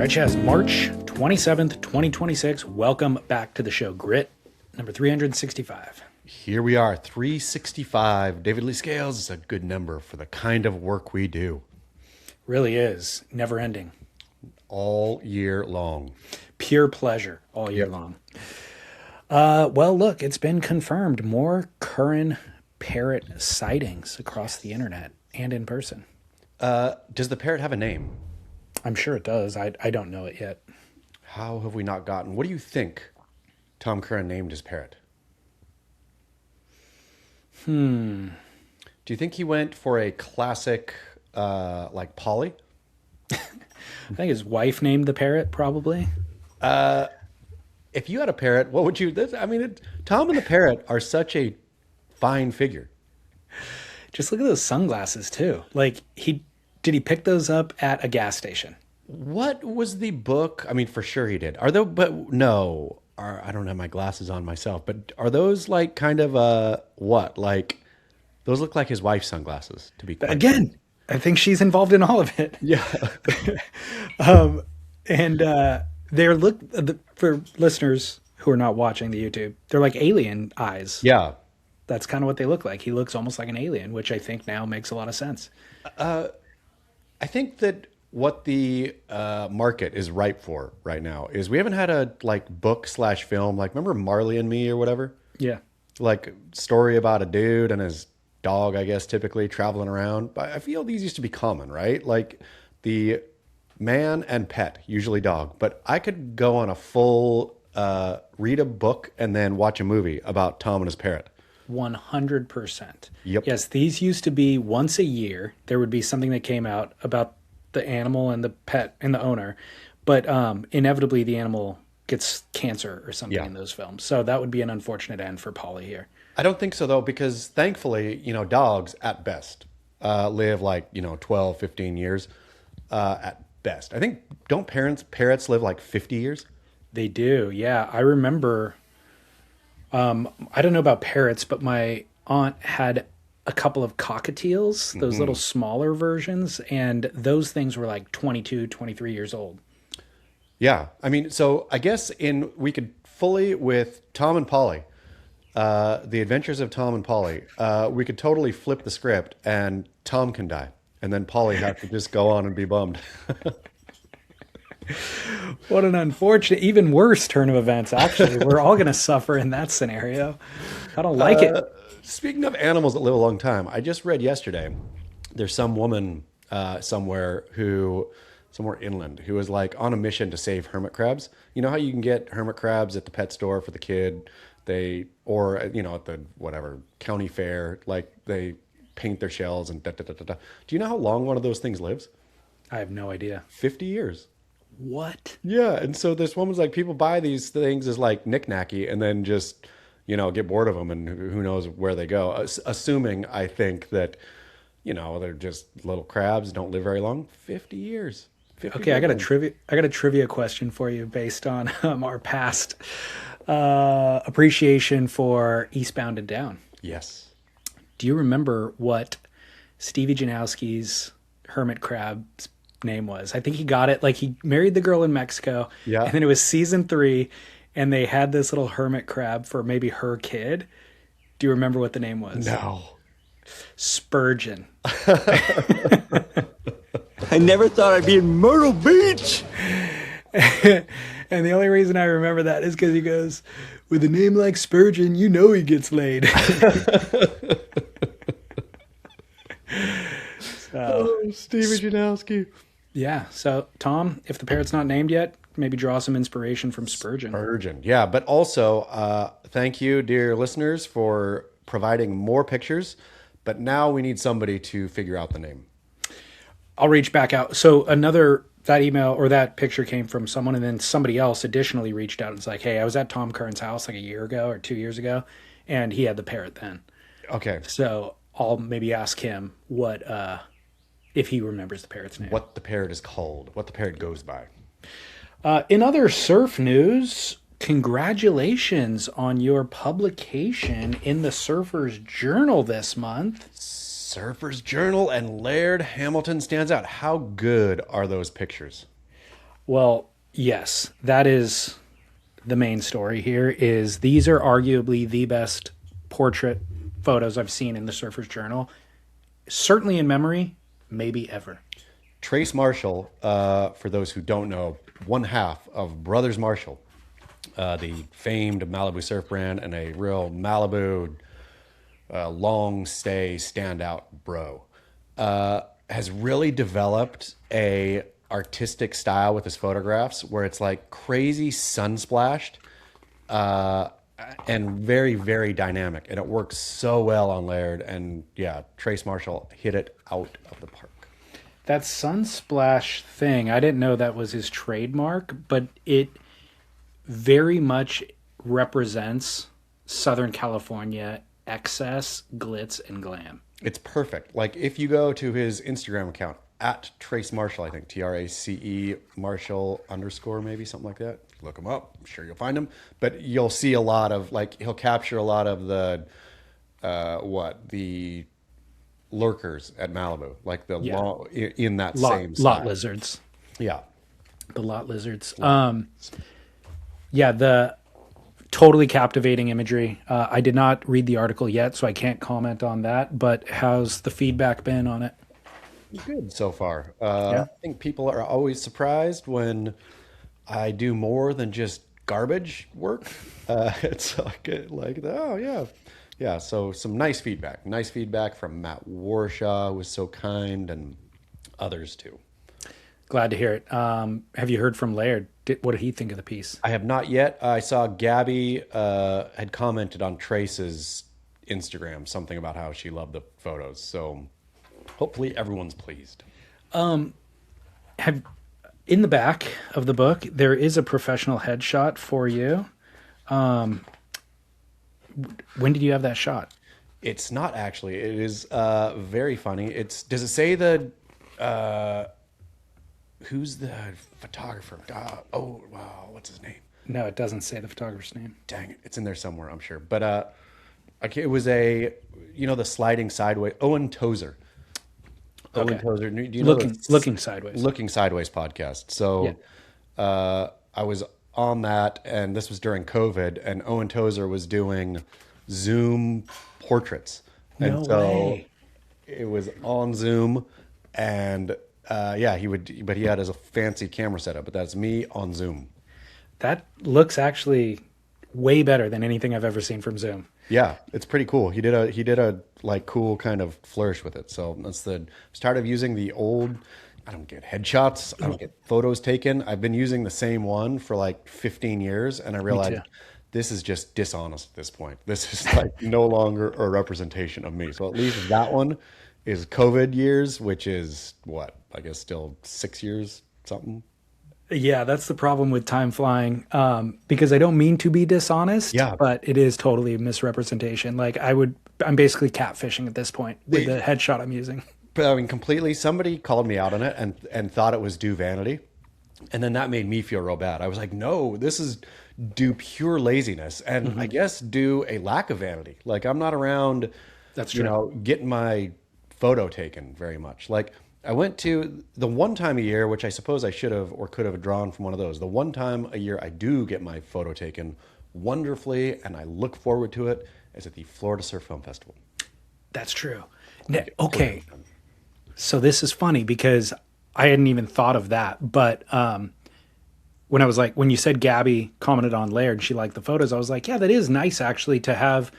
right, Chaz, March 27th, 2026. Welcome back to the show. Grit, number 365. Here we are, 365. David Lee Scales is a good number for the kind of work we do. Really is. Never ending. All year long. Pure pleasure all year long. Well, look, it's been confirmed. More Curren Parrot sightings across the internet and in person. Does the parrot have a name? I'm sure it does. I don't know it yet. How have we not gotten? What do you think Tom Curren named his parrot? Do you think he went for a classic, like Polly? I think his wife named the parrot, probably. If you had a parrot, what would you... Tom and the parrot are such a fine figure. Just look at those sunglasses, too. Like, did he pick those up at a gas station? What was the book? I mean, for sure he did. I don't have my glasses on myself, but are those like kind of what? Like, those look like his wife's sunglasses, to be clear. Again, I think she's involved in all of it. Yeah. For listeners who are not watching the YouTube, they're like alien eyes. Yeah. That's kind of what they look like. He looks almost like an alien, which I think now makes a lot of sense. I think that what the market is ripe for right now is we haven't had a like book/film. Like, remember Marley and Me or whatever? Yeah. Like story about a dude and his dog, I guess, typically traveling around. But I feel these used to be common, right? Like the man and pet, usually dog. But I could go on a full read a book and then watch a movie about Tom and his parrot. 100%. Yep. Yes, these used to be once a year. There would be something that came out about the animal and the pet and the owner. But inevitably the animal gets cancer or something in those films. So that would be an unfortunate end for Polly here. I don't think so, though, because thankfully, dogs at best live like, 12, 15 years at best. I think, don't parrots live like 50 years? They do, yeah. I remember, I don't know about parrots, but my aunt had a couple of cockatiels, those little smaller versions, and those things were like 22, 23 years old. Yeah. I mean, so I guess we could fully, with Tom and Polly, The Adventures of Tom and Polly, we could totally flip the script and Tom can die. And then Polly has to just go on and be bummed. What an unfortunate, even worse turn of events, actually. We're all going to suffer in that scenario. I don't like it. Speaking of animals that live a long time, I just read yesterday, there's some woman somewhere inland who is like on a mission to save hermit crabs. You know how you can get hermit crabs at the pet store for the kid? At the whatever county fair, like they paint their shells and da-da-da-da-da. Do you know how long one of those things lives? I have no idea. 50 years. What? Yeah, and so this woman's like, people buy these things as like knick-knacky and then just, get bored of them and who knows where they go. Assuming, I think, that, they're just little crabs, don't live very long. 50 years. 50 okay, I got a trivia question for you based on our past appreciation for Eastbound and Down. Yes. Do you remember what Stevie Janowski's hermit crab's name was? I think he got it. Like, he married the girl in Mexico. Yeah. And then it was season 3, and they had this little hermit crab for maybe her kid. Do you remember what the name was? No. Spurgeon. I never thought I'd be in Myrtle Beach. And the only reason I remember that is because he goes, with a name like Spurgeon, he gets laid. Stevie Janowski. Yeah. So, Tom, if the parrot's not named yet, maybe draw some inspiration from Spurgeon. Yeah. But also, thank you, dear listeners, for providing more pictures. But now we need somebody to figure out the name. I'll reach back out. So that email or that picture came from someone, and then somebody else additionally reached out and was like, hey, I was at Tom Curren's house like a year ago or 2 years ago, and he had the parrot then. Okay. So I'll maybe ask him what if he remembers the parrot's name. What the parrot is called, what the parrot goes by. In other surf news, congratulations on your publication in the Surfer's Journal this month. Surfer's Journal and Laird Hamilton stands out. How good are those pictures? Well, yes, that is the main story here. Is these are arguably the best portrait photos I've seen in the Surfer's Journal. Certainly in memory, maybe ever. Trace Marshall, for those who don't know, one half of Brothers Marshall, the famed Malibu surf brand and a real Malibu long stay standout bro, has really developed a artistic style with his photographs where it's like crazy sun splashed and very, very dynamic. And it works so well on Laird. And yeah, Trace Marshall hit it out of the park. That sunsplash thing, I didn't know that was his trademark, but it very much represents Southern California excess, glitz, and glam. It's perfect. Like if you go to his Instagram account at Trace Marshall, I think TRACE Marshall _ maybe something like that. Look him up. I'm sure you'll find him. But you'll see a lot of like he'll capture a lot of the the lurkers at Malibu, like the in that same style. Lot lizards. Yeah, the lot lizards. Yeah, the totally captivating imagery. I did not read the article yet, so I can't comment on that. But how's the feedback been on it? Good so far. I think people are always surprised when I do more than just garbage work. It's like oh yeah. So some nice feedback. Nice feedback from Matt Warshaw, who was so kind, and others too. Glad to hear it. Have you heard from Laird? What did he think of the piece? I have not yet. I saw Gabby had commented on Trace's Instagram something about how she loved the photos. So hopefully everyone's pleased. In the back of the book, there is a professional headshot for you. When did you have that shot? It's not actually. It is very funny. Does it say the who's the photographer? Oh wow, what's his name? No, it doesn't say the photographer's name. Dang it, it's in there somewhere, I'm sure. But it was the sliding sideways. Owen Tozer. Okay. Owen Tozer. Do you know Looking Sideways? Looking Sideways podcast. So I was on that, and this was during COVID, and Owen Tozer was doing Zoom portraits. And way. It was on Zoom, and but he had a fancy camera setup, but that's me on Zoom. That looks actually way better than anything I've ever seen from Zoom. Yeah, it's pretty cool. He did a like cool kind of flourish with it. So that's the start of using the old. I don't get headshots. I don't get photos taken. I've been using the same one for like 15 years, and I realized this is just dishonest at this point. This is like no longer a representation of me. So at least that one is COVID years, which is what, I guess still 6 years, something. Yeah, that's the problem with time flying. Because I don't mean to be dishonest, but it is totally a misrepresentation. Like I'm basically catfishing at this point with the headshot I'm using. But I mean, completely. Somebody called me out on it and thought it was due vanity. And then that made me feel real bad. I was like, no, this is due pure laziness. And I guess due a lack of vanity. Like I'm not around, that's true. Getting my photo taken very much. Like I went to the one time a year, which I suppose I should have or could have drawn from one of those. The one time a year I do get my photo taken wonderfully, and I look forward to it, is at the Florida Surf Film Festival. That's true. Okay. So this is funny because I hadn't even thought of that. But when you said Gabby commented on Laird, she liked the photos, I was like, yeah, that is nice actually to have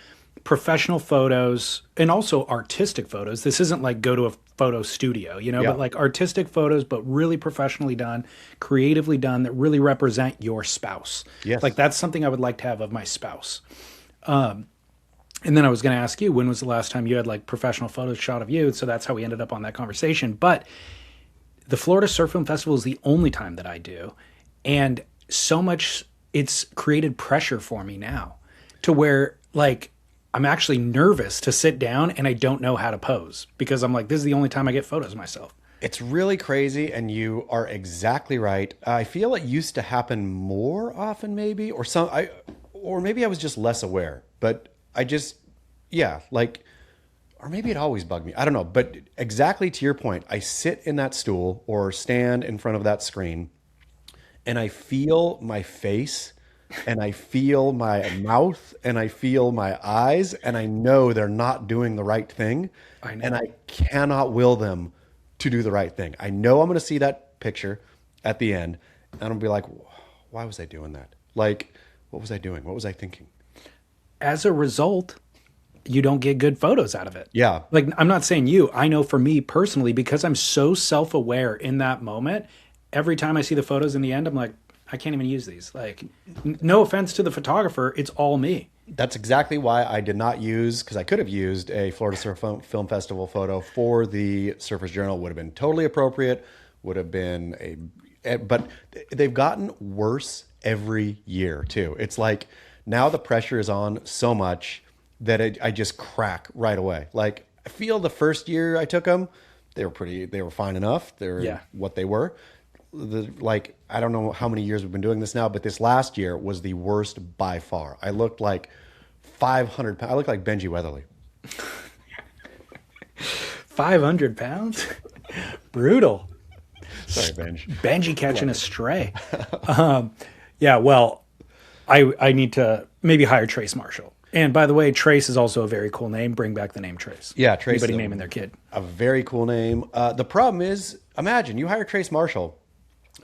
professional photos and also artistic photos. This isn't like go to a photo studio, but like artistic photos, but really professionally done, creatively done, that really represent your spouse. Yes. Like that's something I would like to have of my spouse. And then I was going to ask you, when was the last time you had like professional photos shot of you? So that's how we ended up on that conversation. But the Florida Surf Film Festival is the only time that I do. And so much, it's created pressure for me now to where like, I'm actually nervous to sit down and I don't know how to pose because I'm like, this is the only time I get photos of myself. It's really crazy, and you are exactly right. I feel it used to happen more often, maybe, or maybe I was just less aware. But I just, or maybe it always bugged me. I don't know. But exactly to your point, I sit in that stool or stand in front of that screen and I feel my face and I feel my mouth and I feel my eyes and I know they're not doing the right thing. I know. And I cannot will them to do the right thing. I know I'm going to see that picture at the end and I'm going to be like, why was I doing that? Like, what was I doing? What was I thinking? As a result, you don't get good photos out of it. Yeah. Like, I'm not saying you. I know for me personally, because I'm so self-aware in that moment, every time I see the photos in the end, I'm like, I can't even use these. Like, no offense to the photographer, it's all me. That's exactly why I did not use, because I could have used a Florida Surf Film Festival photo for the Surfers Journal. Would have been totally appropriate. Would have been but they've gotten worse every year too. It's like now the pressure is on so much that I just crack right away. Like I feel the first year I took them, they were fine enough. They're what they were. I don't know how many years we've been doing this now, but this last year was the worst by far. I looked like 500 pounds. I looked like Benji Weatherly. 500 pounds? Brutal. Sorry, Benj. Benji catching a stray. Yeah, well, I need to maybe hire Trace Marshall. And by the way, Trace is also a very cool name. Bring back the name Trace. Yeah, Trace. Anybody naming their kid. A very cool name. The problem is, imagine you hire Trace Marshall,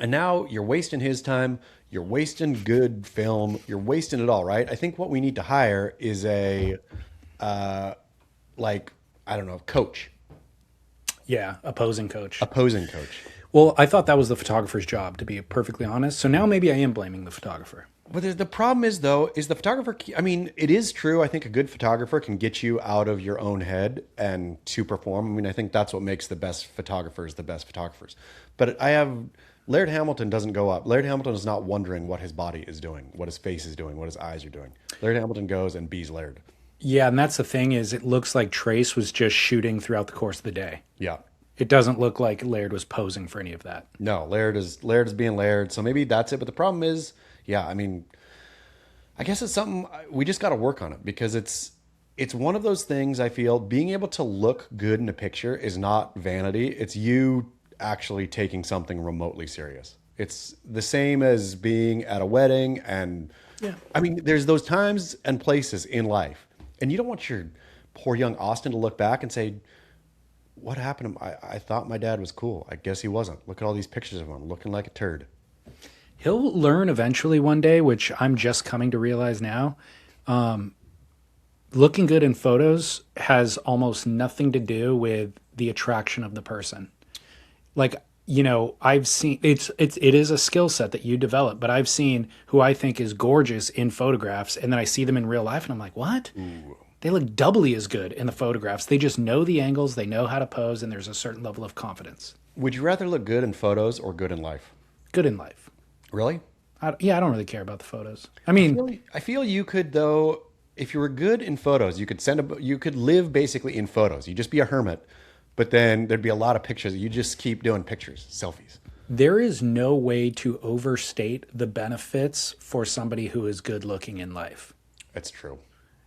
and now you're wasting his time. You're wasting good film. You're wasting it all, right? I think what we need to hire is a, coach. Yeah, opposing coach. Opposing coach. Well, I thought that was the photographer's job, to be perfectly honest. So now maybe I am blaming the photographer. But the problem is, though, is the photographer, I mean, it is true. I think a good photographer can get you out of your own head and to perform. I mean, I think that's what makes the best photographers the best photographers. But Laird Hamilton doesn't go up. Laird Hamilton is not wondering what his body is doing, what his face is doing, what his eyes are doing. Laird Hamilton goes and bees Laird. Yeah, and that's the thing is it looks like Trace was just shooting throughout the course of the day. Yeah. It doesn't look like Laird was posing for any of that. No, Laird is being Laird. So maybe that's it. But the problem is, yeah, I mean, I guess it's something we just got to work on it because it's one of those things I feel being able to look good in a picture is not vanity. It's you actually taking something remotely serious. It's the same as being at a wedding. And I mean, there's those times and places in life and you don't want your poor young Austin to look back and say, what happened? I thought my dad was cool. I guess he wasn't. Look at all these pictures of him looking like a turd. He'll learn eventually one day, which I'm just coming to realize now. Looking good in photos has almost nothing to do with the attraction of the person. Like, you know, I've seen it is a skill set that you develop, but I've seen who I think is gorgeous in photographs, and then I see them in real life, and I'm like, what? Ooh. They look doubly as good in the photographs. They just know the angles, they know how to pose, and there's a certain level of confidence. Would you rather look good in photos or good in life? Good in life. Really? I don't really care about the photos. I mean, I feel you could though. If you were good in photos, you could live basically in photos. You just be a hermit, but then there'd be a lot of pictures. You just keep doing pictures, selfies. There is no way to overstate the benefits for somebody who is good looking in life. That's true.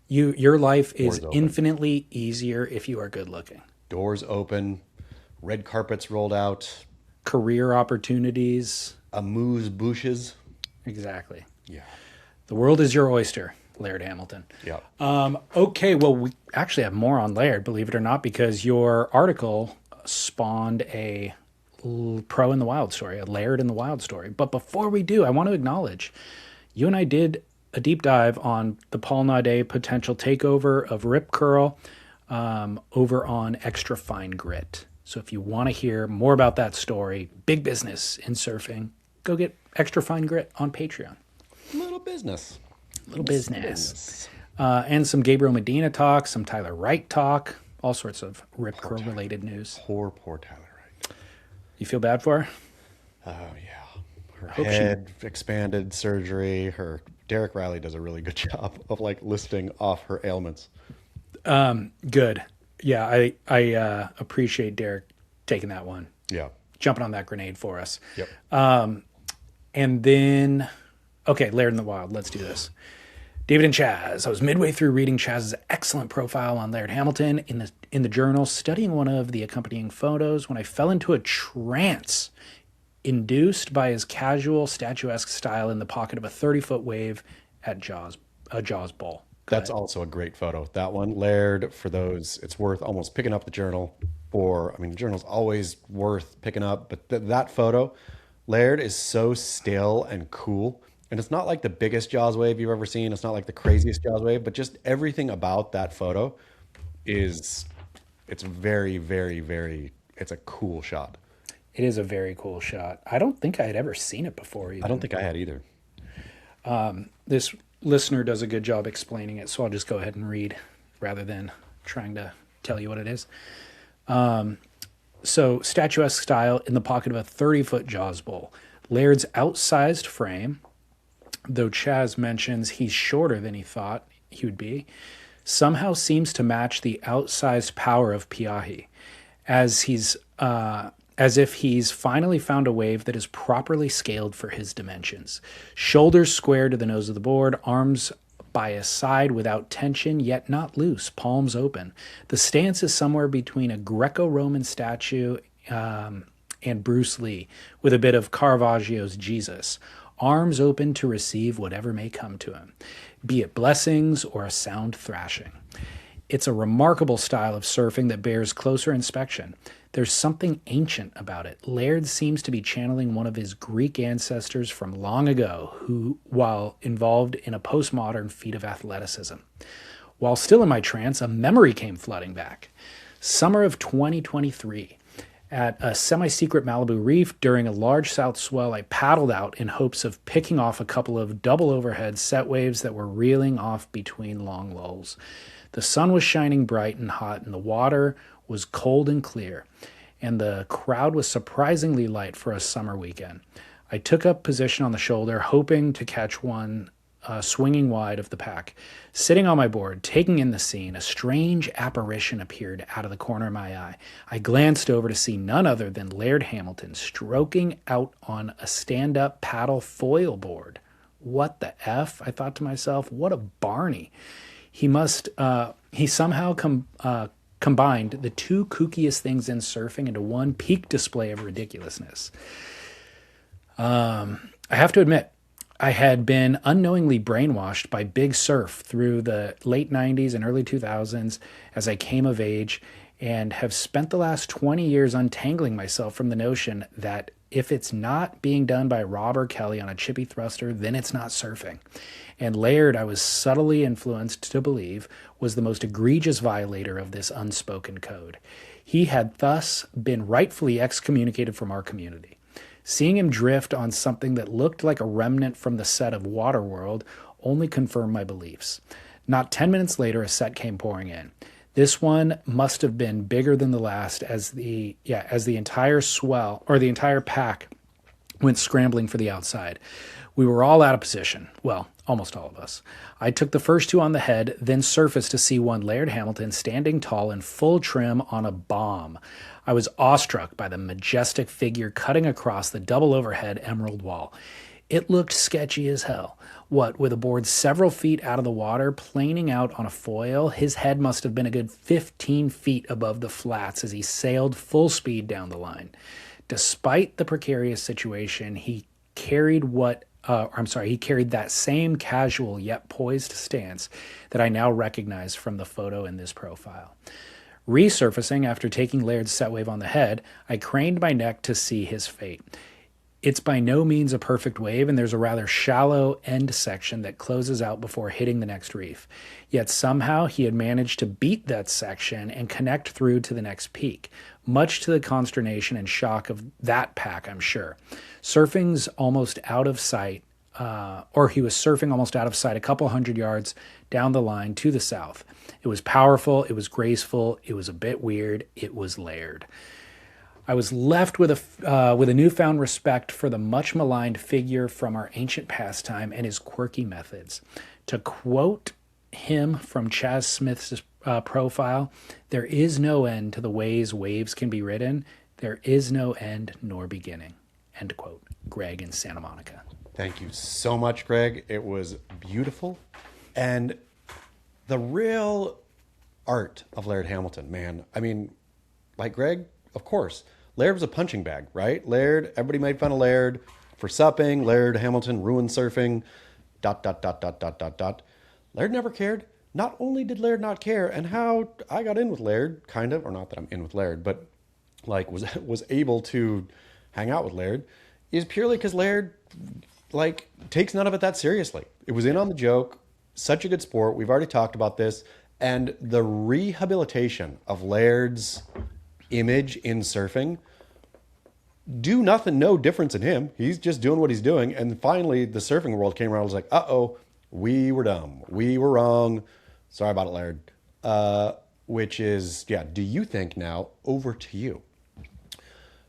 Your life is infinitely easier if you are good looking. Doors open, red carpets rolled out, career opportunities, amuse bouches. Exactly. Yeah. The world is your oyster, Laird Hamilton. Yeah. Okay, well, we actually have more on Laird, believe it or not, because your article spawned a Pro in the Wild story, a Laird in the Wild story. But before we do, I want to acknowledge you and I did a deep dive on the Paul Naudet potential takeover of Rip Curl over on Extra Fine Grit. So if you want to hear more about that story, big business in surfing, go get Extra Fine Grit on Patreon. Little business. And some Gabriel Medina talk, some Tyler Wright talk, all sorts of Rip Curl related news. Poor Tyler Wright. You feel bad for her? Oh, yeah. Her head expanded, surgery. Derek Riley does a really good job of like listing off her ailments. Good. Yeah, I appreciate Derek taking that one. Yeah. Jumping on that grenade for us. Yep. And then, okay, Laird in the Wild. Let's do this. David and Chaz. I was midway through reading Chaz's excellent profile on Laird Hamilton in the journal, studying one of the accompanying photos when I fell into a trance induced by his casual, statuesque style in the pocket of a 30-foot wave at a Jaws bowl. That's also a great photo. That one, Laird, for those, it's worth almost picking up the journal the journal's always worth picking up, but that photo, Laird is so still and cool. And it's not like the biggest Jaws wave you've ever seen. It's not like the craziest Jaws wave, but just everything about that photo it's very, very, very, it's a cool shot. It is a very cool shot. I don't think I had ever seen it before either. I don't think I had either. This listener does a good job explaining it, so I'll just go ahead and read rather than trying to tell you what it is. So, statuesque style in the pocket of a 30-foot Jaws bowl. Laird's outsized frame, though Chaz mentions he's shorter than he thought he would be, somehow seems to match the outsized power of Piahi, as if he's finally found a wave that is properly scaled for his dimensions. Shoulders square to the nose of the board, arms by his side without tension, yet not loose, palms open. The stance is somewhere between a Greco-Roman statue and Bruce Lee, with a bit of Caravaggio's Jesus. Arms open to receive whatever may come to him, be it blessings or a sound thrashing. It's a remarkable style of surfing that bears closer inspection. There's something ancient about it. Laird seems to be channeling one of his Greek ancestors from long ago, who, while involved in a postmodern feat of athleticism. While still in my trance, a memory came flooding back. Summer of 2023. At a semi-secret Malibu reef during a large south swell, I paddled out in hopes of picking off a couple of double overhead set waves that were reeling off between long lulls. The sun was shining bright and hot, and the water was cold and clear, and the crowd was surprisingly light for a summer weekend. I took up position on the shoulder, hoping to catch one swinging wide of the pack. Sitting on my board, taking in the scene, a strange apparition appeared out of the corner of my eye. I glanced over to see none other than Laird Hamilton stroking out on a stand-up paddle foil board. What the F? I thought to myself, what a Barney. He somehow combined the two kookiest things in surfing into one peak display of ridiculousness. I have to admit, I had been unknowingly brainwashed by Big Surf through the late 90s and early 2000s as I came of age, and have spent the last 20 years untangling myself from the notion that if it's not being done by Rob or Kelly on a chippy thruster, then it's not surfing. And Laird, I was subtly influenced to believe, was the most egregious violator of this unspoken code. He had thus been rightfully excommunicated from our community. Seeing him drift on something that looked like a remnant from the set of Waterworld only confirmed my beliefs. Not 10 minutes later, a set came pouring in. This one must have been bigger than the last, as the entire swell, or the entire pack, went scrambling for the outside. We were all out of position. Well, almost all of us. I took the first two on the head, then surfaced to see one Laird Hamilton standing tall in full trim on a bomb. I was awestruck by the majestic figure cutting across the double overhead emerald wall. It looked sketchy as hell. What, with a board several feet out of the water, planing out on a foil, his head must have been a good 15 feet above the flats as he sailed full speed down the line. Despite the precarious situation, he carried that same casual yet poised stance that I now recognize from the photo in this profile. Resurfacing after taking Laird's set wave on the head, I craned my neck to see his fate. It's by no means a perfect wave, and there's a rather shallow end section that closes out before hitting the next reef. Yet somehow he had managed to beat that section and connect through to the next peak, much to the consternation and shock of that pack, I'm sure. Surfing's almost out of sight, he was surfing almost out of sight a couple hundred yards down the line to the south. It was powerful, it was graceful, it was a bit weird, it was Laird. I was left with a newfound respect for the much-maligned figure from our ancient pastime and his quirky methods. To quote him from Chaz Smith's profile, "There is no end to the ways waves can be ridden. There is no end nor beginning." End quote. Greg in Santa Monica. Thank you so much, Greg. It was beautiful. And the real art of Laird Hamilton, man. I mean, like Greg, of course, Laird was a punching bag, right? Laird, everybody made fun of Laird for supping. Laird Hamilton ruined surfing. ... Laird never cared. Not only did Laird not care, and how I got in with Laird, kind of, or not that I'm in with Laird, but like was able to hang out with Laird, is purely because Laird like takes none of it that seriously. It was in on the joke. Such a good sport. We've already talked about this, and the rehabilitation of Laird's image in surfing. Do nothing, no difference in him. He's just doing what he's doing. And finally, the surfing world came around and was like, uh-oh, we were dumb. We were wrong. Sorry about it, Laird. Which is, yeah, do you think now, over to you.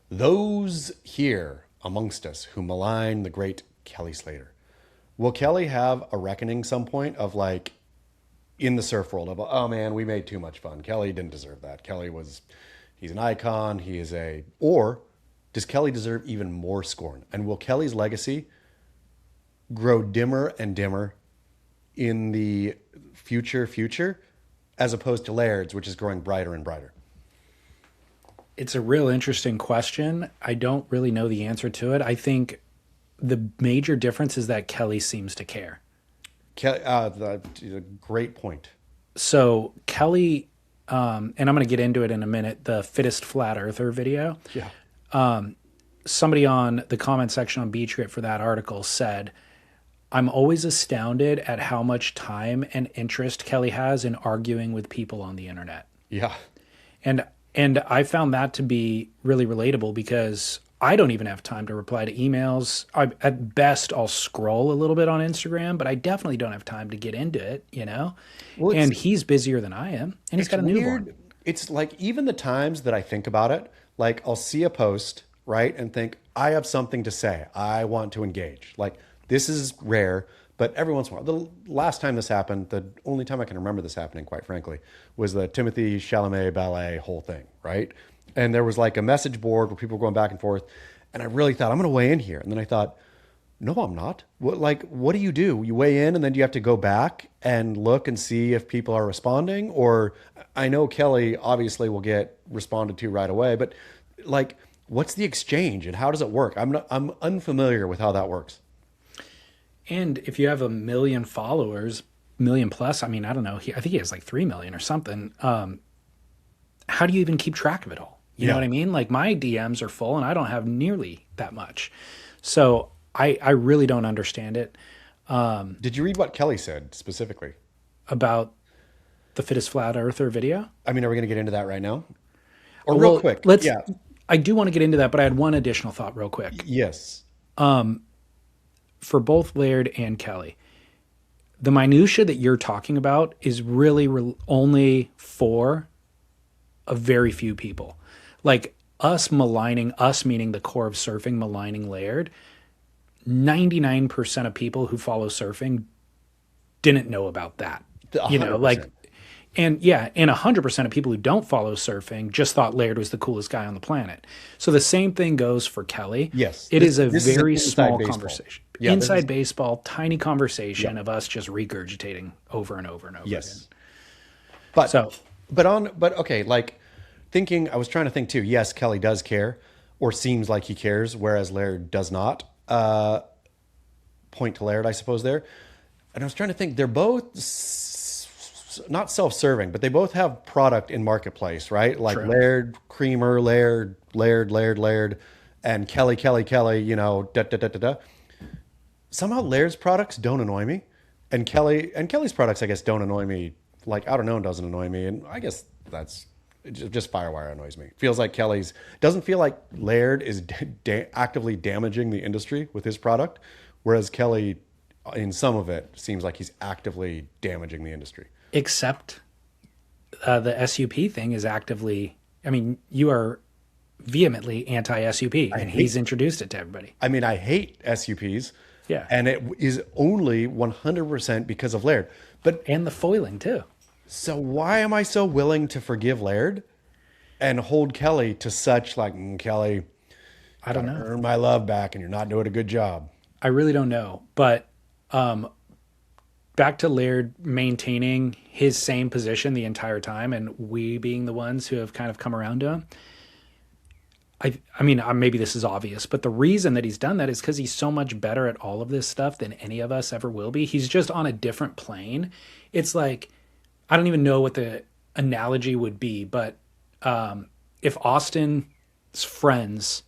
Those here amongst us who malign the great Kelly Slater, will Kelly have a reckoning some point of like, in the surf world of, oh man, we made too much fun. Kelly didn't deserve that. He's an icon. Or does Kelly deserve even more scorn? And will Kelly's legacy grow dimmer and dimmer in the future, as opposed to Laird's, which is growing brighter and brighter? It's a real interesting question. I don't really know the answer to it. I think the major difference is that Kelly seems to care. Great point. So Kelly, and I'm going to get into it in a minute, the Fittest Flat Earther video. Yeah. Somebody on the comment section on Beach Grit for that article said, I'm always astounded at how much time and interest Kelly has in arguing with people on the internet. Yeah. And I found that to be really relatable because I don't even have time to reply to emails. At best, I'll scroll a little bit on Instagram, but I definitely don't have time to get into it, you know? Well, and he's busier than I am, and he's got a newborn. It's like even the times that I think about it, like I'll see a post, right, and think, I have something to say. I want to engage. Like, this is rare, but every once in a while. The last time this happened, the only time I can remember this happening, quite frankly, was the Timothy Chalamet ballet whole thing, right? And there was like a message board where people were going back and forth. And I really thought, I'm going to weigh in here. And then I thought, no, I'm not. What do? You weigh in and then do you have to go back and look and see if people are responding? Or I know Kelly obviously will get responded to right away, but like, what's the exchange and how does it work? I'm unfamiliar with how that works. And if you have 1 million followers, million plus, I mean, I don't know. I think he has like 3 million or something. How do you even keep track of it all? You know what I mean? Like my DMs are full and I don't have nearly that much. So I really don't understand it. Did you read what Kelly said specifically? About the Fittest Flat Earther video? I mean, are we going to get into that right now? Or real quick? I do want to get into that, but I had one additional thought real quick. Yes. For both Laird and Kelly, the minutia that you're talking about is really only for a very few people. Like us maligning, us meaning the core of surfing, maligning Laird, 99% of people who follow surfing didn't know about that. 100%. You know, like, and 100% of people who don't follow surfing just thought Laird was the coolest guy on the planet. So the same thing goes for Kelly. Yes. It is a very small baseball conversation. Yeah, inside baseball, tiny conversation of us just regurgitating over and over and over again. But okay, like I was trying to think too, yes, Kelly does care or seems like he cares, whereas Laird does not. Point to Laird, I suppose there. And I was trying to think, they're both not self-serving, but they both have product in marketplace, right? Like True. Laird, Creamer, Laird, and Kelly, you know, Somehow Laird's products don't annoy me. And Kelly's products, I guess, don't annoy me. Like, Out of Known doesn't annoy me. And I guess that's just Firewire annoys me. Feels like doesn't feel like Laird is actively damaging the industry with his product. Whereas Kelly, in some of it, seems like he's actively damaging the industry. Except the SUP thing is actively, I mean, you are vehemently anti-SUP, and he's introduced it to everybody. I mean, I hate SUPs. Yeah. And it is only 100% because of Laird. And the foiling, too. So why am I so willing to forgive Laird and hold Kelly to such, like, Kelly, I don't know. Earn my love back and you're not doing a good job. I really don't know. But back to Laird maintaining his same position the entire time and we being the ones who have kind of come around to him. I mean, maybe this is obvious, but the reason that he's done that is because he's so much better at all of this stuff than any of us ever will be. He's just on a different plane. It's like, I don't even know what the analogy would be, but if Austin's friends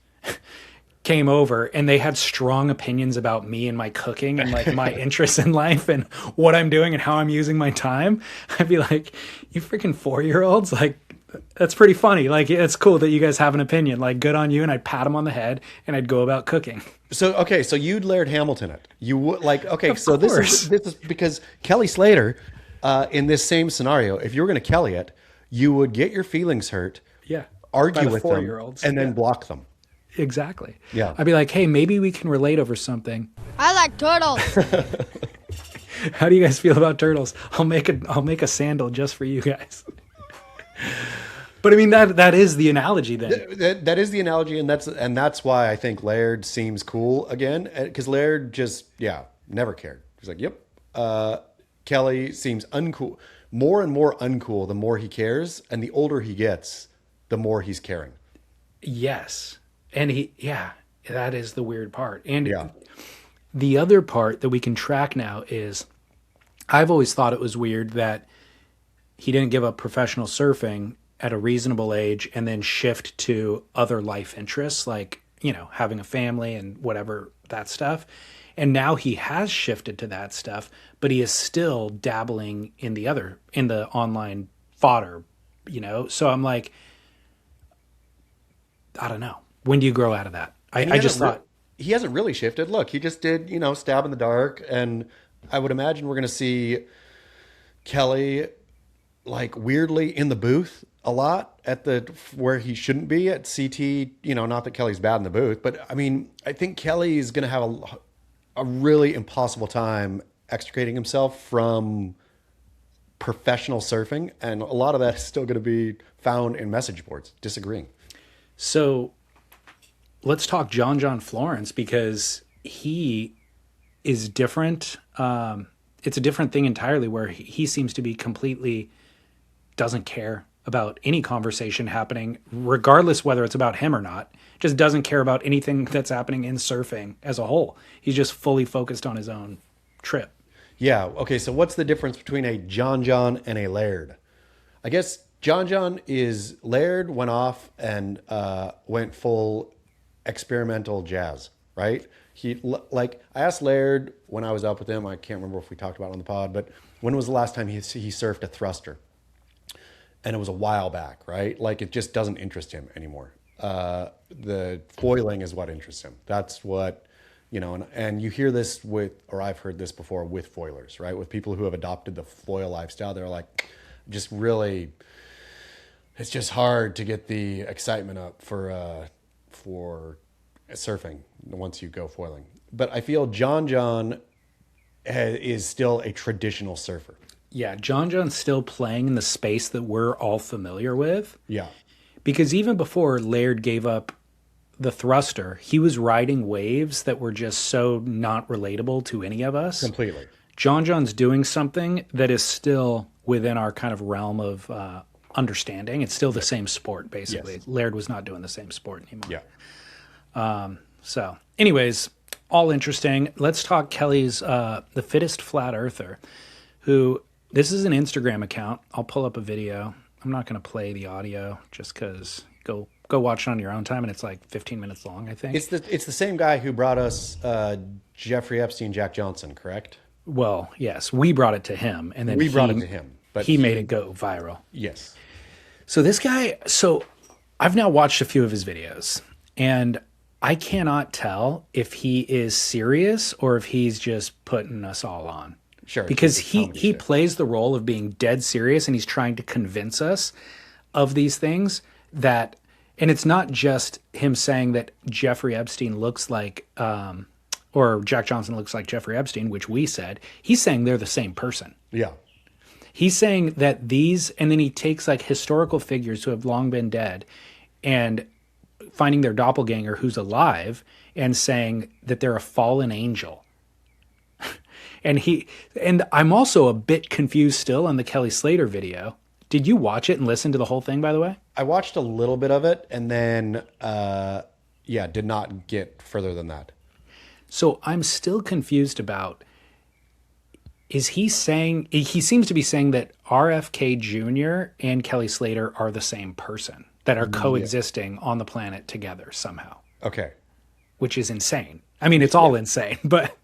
came over and they had strong opinions about me and my cooking and like my interests in life and what I'm doing and how I'm using my time, I'd be like, you freaking 4-year-olds, like, that's pretty funny. Like, it's cool that you guys have an opinion. Like, good on you. And I'd pat him on the head and I'd go about cooking. So, okay, so you'd Laird Hamilton it. You would, like, okay, Of so course. this is because Kelly Slater, in this same scenario, if you were going to Kelly it, you would get your feelings hurt, Yeah. argue By the with them, 4-year-olds. and then Yeah. block them. Exactly. Yeah. I'd be like, hey, maybe we can relate over something. I like turtles. How do you guys feel about turtles? I'll make a sandal just for you guys. But I mean, that is the analogy then. That is the analogy, and that's why I think Laird seems cool again, because Laird just never cared. He's like, yep. Kelly seems uncool, more and more uncool the more he cares, and the older he gets, the more he's caring. Yes. And that is the weird part. And Yeah. the other part that we can track now is I've always thought it was weird that he didn't give up professional surfing at a reasonable age and then shift to other life interests, like, having a family and whatever, that stuff. And now he has shifted to that stuff, but he is still dabbling in the online fodder, So I'm like, I don't know. When do you grow out of that? I just thought he hasn't really shifted. Look, he just did, Stab in the Dark, and I would imagine we're going to see Kelly like weirdly in the booth a lot at where he shouldn't be at CT. Not that Kelly's bad in the booth, but I mean, I think Kelly is going to have a really impossible time extricating himself from professional surfing, and a lot of that is still going to be found in message boards disagreeing. So let's talk John Florence, because he is different. It's a different thing entirely, where he seems to be completely doesn't care about any conversation happening, regardless whether it's about him or not. Just doesn't care about anything that's happening in surfing as a whole. He's just fully focused on his own trip. Yeah. Okay. So what's the difference between a John and a Laird? I guess John is Laird went off and went full experimental jazz, right? I asked Laird when I was up with him, I can't remember if we talked about it on the pod, but when was the last time he surfed a thruster? And it was a while back, right? Like, it just doesn't interest him anymore. The foiling is what interests him. That's what, and you hear this or I've heard this before with foilers, right? With people who have adopted the foil lifestyle, they're like, just really, it's just hard to get the excitement up for surfing once you go foiling. But I feel John is still a traditional surfer. Yeah, John's still playing in the space that we're all familiar with. Yeah. Because even before Laird gave up the thruster, he was riding waves that were just so not relatable to any of us. Completely. John's doing something that is still within our kind of realm of understanding. It's still the same sport, basically. Yes. Laird was not doing the same sport anymore. Yeah. So, anyways, all interesting. Let's talk Kelly's the Fittest Flat Earther, who, this is an Instagram account. I'll pull up a video. I'm not going to play the audio just because go watch it on your own time, and it's like 15 minutes long, I think. It's the same guy who brought us Jeffrey Epstein, Jack Johnson, correct? Well, yes, we brought it to him, and then We brought it to him, but he made it go viral. Yes. So this guy, I've now watched a few of his videos, and I cannot tell if he is serious or if he's just putting us all on. Sure. Because he plays the role of being dead serious, and he's trying to convince us of these things that, and it's not just him saying that Jeffrey Epstein looks like, or Jack Johnson looks like Jeffrey Epstein, which we said. He's saying they're the same person. Yeah. He's saying that and then he takes like historical figures who have long been dead and finding their doppelganger who's alive and saying that they're a fallen angel. And I'm also a bit confused still on the Kelly Slater video, Did you watch it and listen to the whole thing, by the way? I watched a little bit of it and then, did not get further than that. So I'm still confused about, is he saying, he seems to be saying that RFK Jr. and Kelly Slater are the same person, that are coexisting on the planet together somehow, Okay. which is insane. I mean, it's all insane, but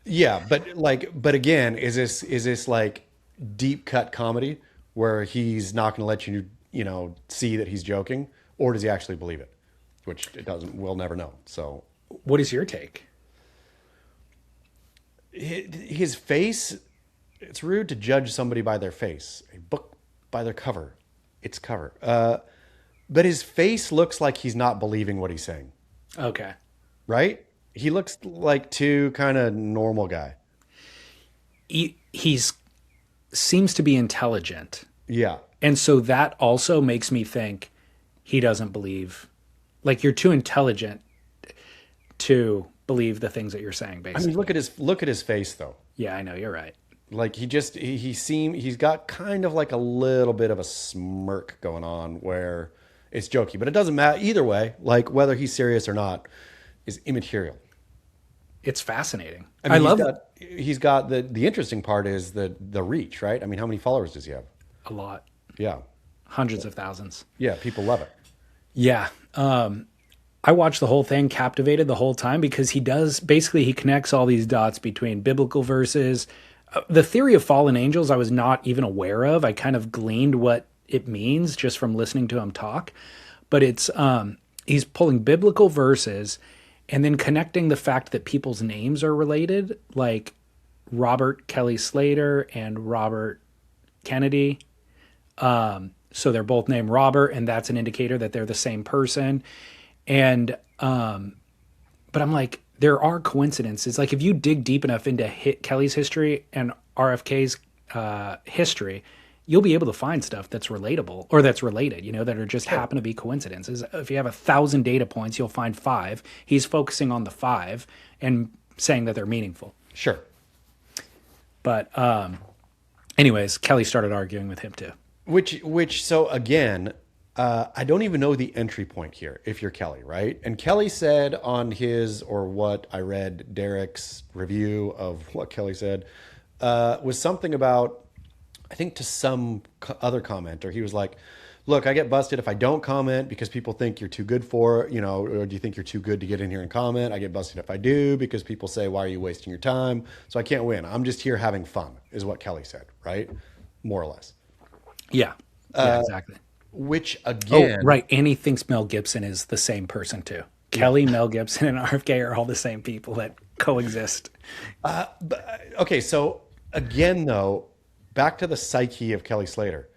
Yeah, but again, is this like deep cut comedy where he's not going to let you see that he's joking, or does he actually believe it? Which it doesn't. We'll never know. So, what is your take? his face. It's rude to judge somebody by their face. A book by their cover. Its cover. But his face looks like he's not believing what he's saying. Okay. Right? He looks like too kind of normal guy. He's seems to be intelligent. Yeah. And so that also makes me think he doesn't believe, like, you're too intelligent to believe the things that you're saying, basically. I mean, look at his face though. Yeah, I know, you're right. Like he's got kind of like a little bit of a smirk going on where it's jokey, but it doesn't matter either way. Like whether he's serious or not is immaterial. It's fascinating. I mean, love he's got the interesting part is the reach, right? I mean, how many followers does he have? a lot, Yeah. hundreds of thousands. Yeah. People love it. Yeah. I watched the whole thing, captivated the whole time, because he connects all these dots between biblical verses. The theory of fallen angels, I was not even aware of. I kind of gleaned what it means just from listening to him talk. But it's, he's pulling biblical verses and then connecting the fact that people's names are related, like Robert Kelly Slater and Robert Kennedy. So they're both named Robert, and that's an indicator that they're the same person. And, but I'm like, there are coincidences. Like if you dig deep enough into Kelly's history and RFK's history, you'll be able to find stuff that's relatable or that's related, that are just happen to be coincidences. If you have 1,000 data points, you'll find 5. He's focusing on the 5 and saying that they're meaningful. Sure. But anyways, Kelly started arguing with him too. So again, I don't even know the entry point here if you're Kelly, right? And Kelly said on his, or what I read, Derek's review of what Kelly said, was something about, I think to some other commenter, he was like, look, I get busted if I don't comment because people think you're too good for it, or do you think you're too good to get in here and comment? I get busted if I do because people say, why are you wasting your time? So I can't win. I'm just here having fun, is what Kelly said, right? More or less. Yeah, exactly. Which again... Oh, right. And he thinks Mel Gibson is the same person too. Kelly, Mel Gibson, and RFK are all the same people that coexist. Okay, so again, though, back to the psyche of Kelly Slater.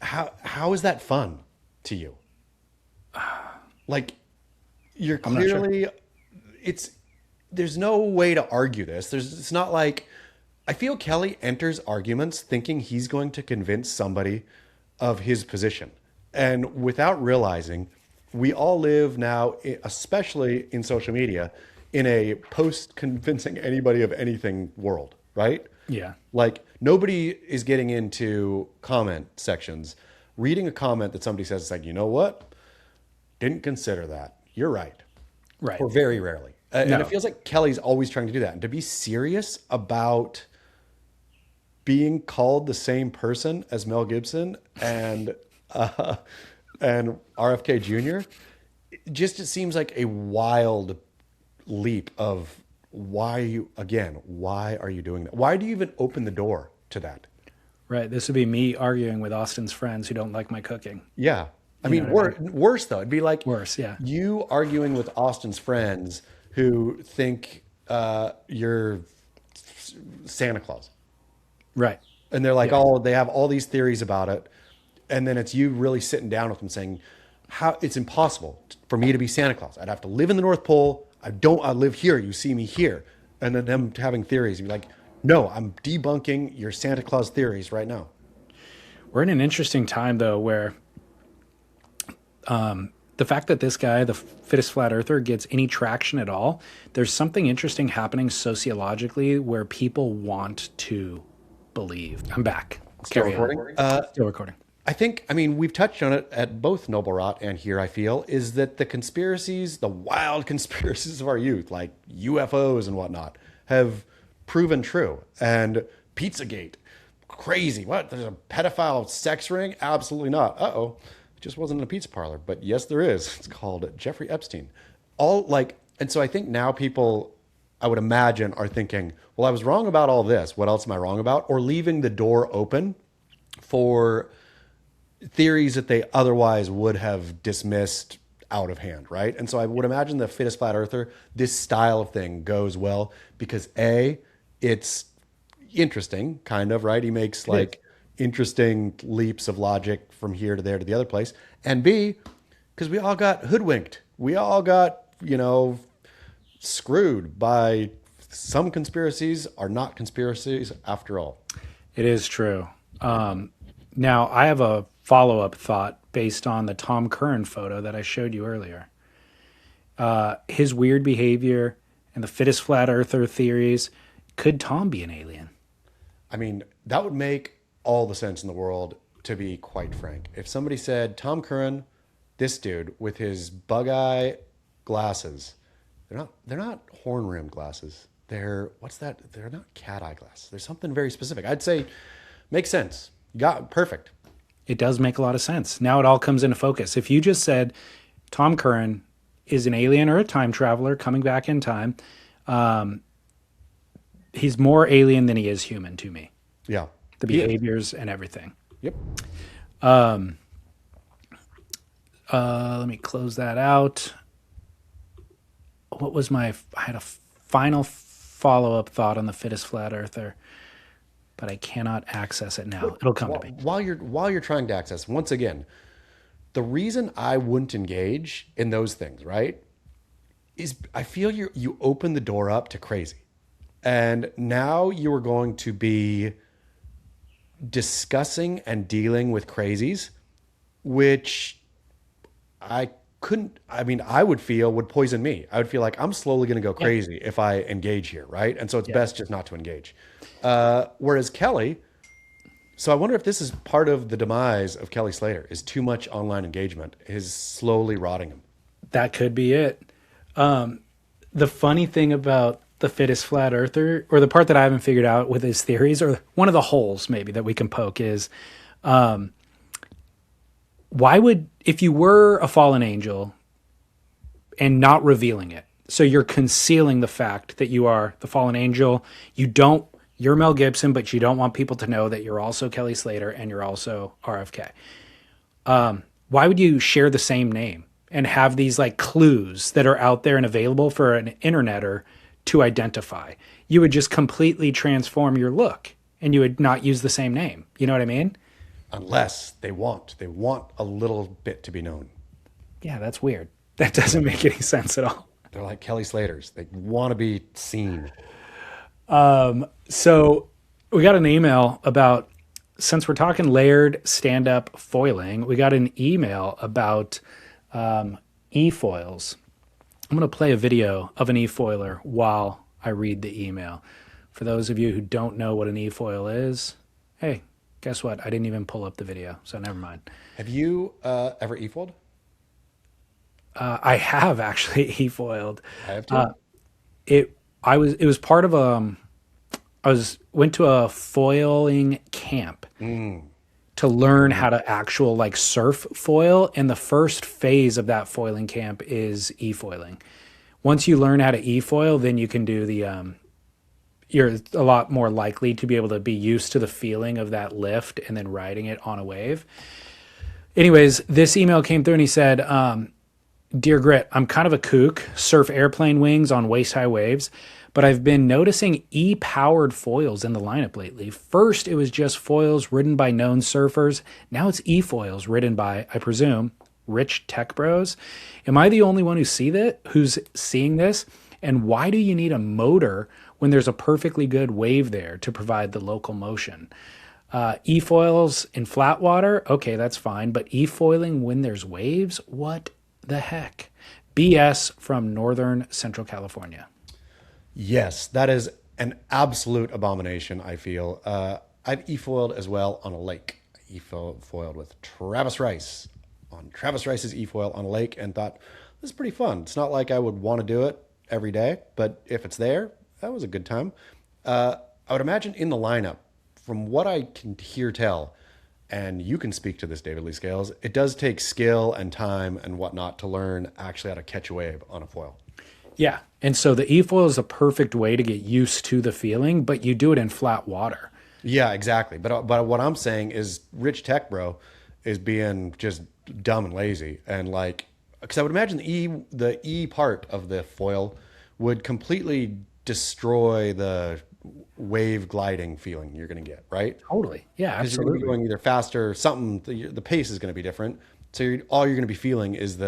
How is that fun to you? Like, you're clearly... There's no way to argue this. It's not like... I feel Kelly enters arguments thinking he's going to convince somebody of his position. And without realizing, we all live now, especially in social media, in a post-convincing anybody of anything world, right? Yeah. Like, nobody is getting into comment sections, reading a comment that somebody says, it's like, you know what? Didn't consider that. You're right. Right. Or very rarely. No. And it feels like Kelly's always trying to do that. And to be serious about being called the same person as Mel Gibson and RFK Jr., it seems like a wild leap of why are you doing that? Why do you even open the door to that? Right. This would be me arguing with Austin's friends who don't like my cooking. Yeah. I mean, worse though. It'd be like Worse, yeah. You arguing with Austin's friends who think you're Santa Claus. Right. And they're like, they have all these theories about it. And then it's you really sitting down with them saying, how it's impossible for me to be Santa Claus. I'd have to live in the North Pole. I live here. You see me here. And then them having theories. You'd be like, no, I'm debunking your Santa Claus theories right now. We're in an interesting time, though, where the fact that this guy, the Fittest Flat Earther, gets any traction at all, there's something interesting happening sociologically where people want to believe. I'm back. Still recording? Still recording. I think, I mean, we've touched on it at both Noble Rot and here, I feel, is that the conspiracies, the wild conspiracies of our youth, like UFOs and whatnot, have proven true. And Pizzagate, crazy. What? There's a pedophile sex ring? Absolutely not. Uh-oh. It just wasn't in a pizza parlor. But yes, there is. It's called Jeffrey Epstein. And so I think now people, I would imagine, are thinking, well, I was wrong about all this. What else am I wrong about? Or leaving the door open for theories that they otherwise would have dismissed out of hand, right? And so I would imagine the Fittest Flat Earther, this style of thing goes well because A, it's interesting, kind of, right? He makes like interesting leaps of logic from here to there to the other place. And B, because we all got hoodwinked. We all got, screwed by some conspiracies are not conspiracies after all. It is true. Now, I have a follow-up thought based on the Tom Curren photo that I showed you earlier. His weird behavior and the Fittest Flat Earther theories. Could Tom be an alien? I mean, that would make all the sense in the world, to be quite frank. If somebody said, Tom Curren, this dude with his bug eye glasses, they're not horn-rimmed glasses. What's that? They're not cat eye glasses. There's something very specific. I'd say makes sense. Perfect. It does make a lot of sense. Now it all comes into focus. If you just said Tom Curren is an alien or a time traveler coming back in time, he's more alien than he is human to me. Yeah. The behaviors and everything. Yep. Let me close that out. I had a final follow-up thought on the Fittest Flat Earther, but I cannot access it now. It'll come to me. While you're trying to access, once again, the reason I wouldn't engage in those things, right, is I feel you open the door up to crazy. And now you are going to be discussing and dealing with crazies, which I would feel would poison me. I would feel like I'm slowly going to go crazy if I engage here, right? And so it's best just not to engage. Whereas Kelly, so I wonder if this is part of the demise of Kelly Slater, is too much online engagement is slowly rotting him. That could be it. The funny thing about the Fittest Flat Earther, or the part that I haven't figured out with his theories, or one of the holes maybe that we can poke is, if you were a fallen angel and not revealing it, so you're concealing the fact that you are the fallen angel, you're Mel Gibson, but you don't want people to know that you're also Kelly Slater and you're also RFK. Why would you share the same name and have these like clues that are out there and available for an interneter to identify? You would just completely transform your look and you would not use the same name. You know what I mean? Unless they want a little bit to be known. Yeah, that's weird. That doesn't make any sense at all. They're like Kelly Slaters. They want to be seen. So we got an email about, since we're talking Laird stand-up foiling, we got an email about e-foils. I'm going to play a video of an e-foiler while I read the email. For those of you who don't know what an e-foil is, hey, guess what? I didn't even pull up the video, so never mind. Have you ever e-foiled? I have actually e-foiled. I have too. It was part of went to a foiling camp to learn how to actual surf foil, and the first phase of that foiling camp is e-foiling. Once you learn how to e-foil, then you can do the you're a lot more likely to be able to be used to the feeling of that lift and then riding it on a wave. Anyways, this email came through and he said, Dear Grit, I'm kind of a kook, surf airplane wings on waist-high waves, but I've been noticing e-powered foils in the lineup lately. First, it was just foils ridden by known surfers. Now it's e-foils ridden by, I presume, rich tech bros. Am I the only one who's seeing this? And why do you need a motor when there's a perfectly good wave there to provide the local motion? E-foils in flat water? Okay, that's fine. But e-foiling when there's waves? What the heck? BS from Northern Central California. Yes, that is an absolute abomination, I feel. I've e-foiled as well on a lake. I e-foiled with Travis Rice on Travis Rice's e-foil on a lake and thought, this is pretty fun. It's not like I would want to do it every day, but if it's there, that was a good time. I would imagine in the lineup, from what I can tell, and you can speak to this, David Lee Scales, it does take skill and time and whatnot to learn actually how to catch a wave on a foil. Yeah. And so the e-foil is a perfect way to get used to the feeling, but you do it in flat water. Yeah, exactly. But what I'm saying is Rich Tech Bro is being just dumb and lazy. And like, because I would imagine the E part of the foil would completely destroy the wave gliding feeling you're going to get, right? Totally. Yeah, Because you're going to be going either faster, the pace is going to be different. So all you're going to be feeling is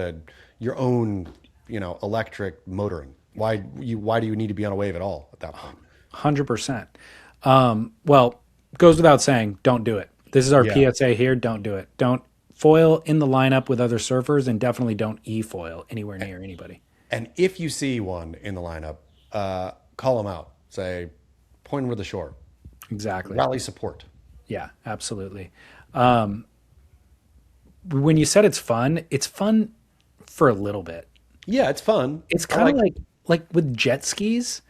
your own, electric motoring. Why do you need to be on a wave at all at that point? 100%. Well, goes without saying, don't do it. This is our PSA here. Don't do it. Don't foil in the lineup with other surfers, and definitely don't e-foil anywhere near anybody. And if you see one in the lineup, call them out. Say, point them to the shore. Exactly. Rally support. Yeah, absolutely. When you said it's fun for a little bit. Yeah, it's fun. It's kind of like with jet skis.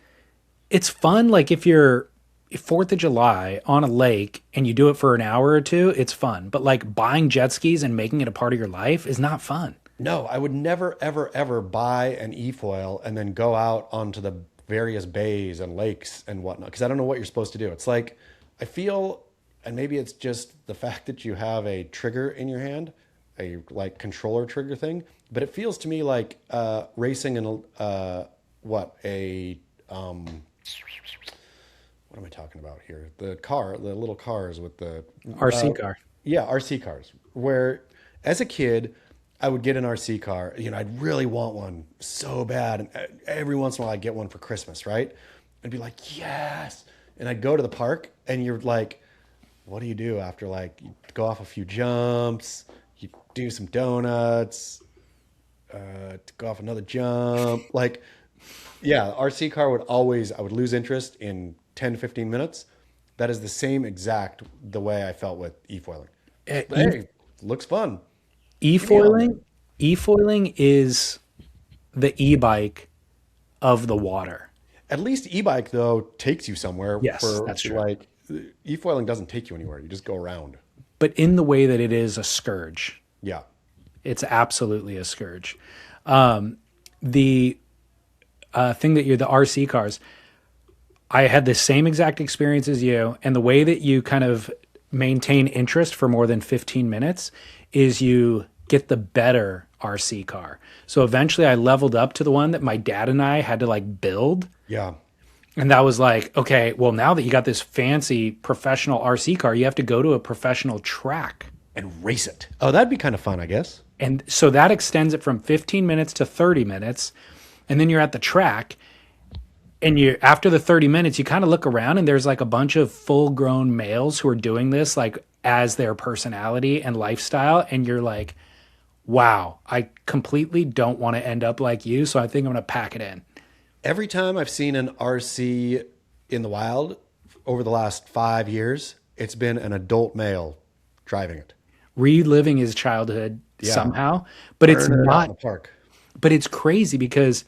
It's fun. Like if you're 4th of July on a lake and you do it for an hour or two, it's fun. But like buying jet skis and making it a part of your life is not fun. No, I would never, ever, ever buy an e-foil and then go out onto the various bays and lakes and whatnot, because I don't know what you're supposed to do. It's like, I feel, and maybe it's just the fact that you have a trigger in your hand, a like controller trigger thing, but it feels to me like racing in what am I talking about here? The little cars with the RC car. Yeah, RC cars. Where as a kid, I would get an RC car. I'd really want one so bad. And every once in a while, I'd get one for Christmas, right? I'd be like, yes. And I'd go to the park, and you're like, what do you do after, like, you go off a few jumps, you do some donuts, go off another jump. Like, yeah, RC car I would lose interest in 10 to 15 minutes. That is the same exact the way I felt with e-foiling. Hey, looks fun. E-foiling is the e-bike of the water. At least e-bike though takes you somewhere. Yes, that's true. Like e-foiling doesn't take you anywhere. You just go around. But in the way that it is a scourge. Yeah. It's absolutely a scourge. The thing that the RC cars, I had the same exact experience as you, and the way that you kind of maintain interest for more than 15 minutes is you get the better RC car. So eventually I leveled up to the one that my dad and I had to like build. Yeah. And that was like, okay, well, now that you got this fancy professional RC car, you have to go to a professional track and race it. Oh, that'd be kind of fun, I guess. And so that extends it from 15 minutes to 30 minutes. And then you're at the track, and after the 30 minutes, you kind of look around, and there's like a bunch of full-grown males who are doing this like as their personality and lifestyle. And you're like, wow, I completely don't want to end up like you, so I think I'm going to pack it in. Every time I've seen an RC in the wild over the last 5 years, it's been an adult male driving it. Reliving his childhood somehow. But it's not the park. But it's crazy because,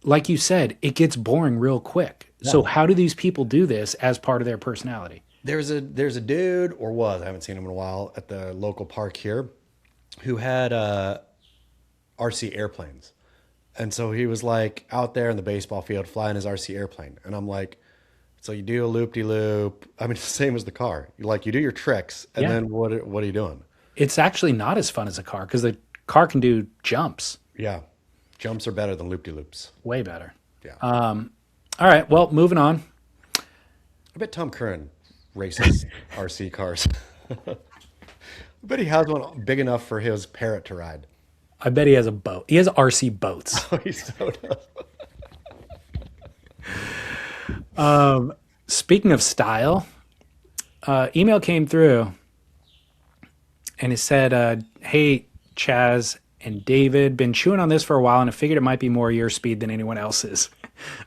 like you said, it gets boring real quick. Yeah. So how do these people do this as part of their personality? There's a dude, I haven't seen him in a while, at the local park here, who had RC airplanes. And so he was like out there in the baseball field flying his RC airplane. And I'm like, so you do a loop-de-loop. I mean, it's the same as the car. You do your tricks, and then what are you doing? It's actually not as fun as a car because the car can do jumps. Yeah. Jumps are better than loop-de-loops. Way better. Yeah. All right, well, moving on. I bet Tom Curren races RC cars. I bet he has one big enough for his Parrot to ride. I bet he has a boat. He has RC boats. Oh, he so does. Speaking of style, email came through and it said, hey, Chaz and David, been chewing on this for a while and I figured it might be more your speed than anyone else's.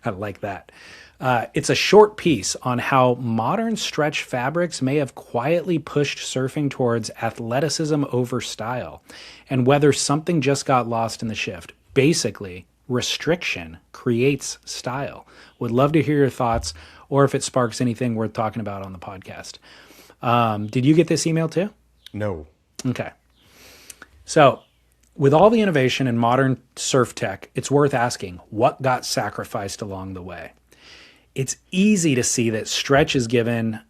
I like that. It's a short piece on how modern stretch fabrics may have quietly pushed surfing towards athleticism over style, and whether something just got lost in the shift. Basically, restriction creates style. Would love to hear your thoughts, or if it sparks anything worth talking about on the podcast. Did you get this email too? No. Okay. So, with all the innovation in modern surf tech, it's worth asking, what got sacrificed along the way? It's easy to see that stretch has given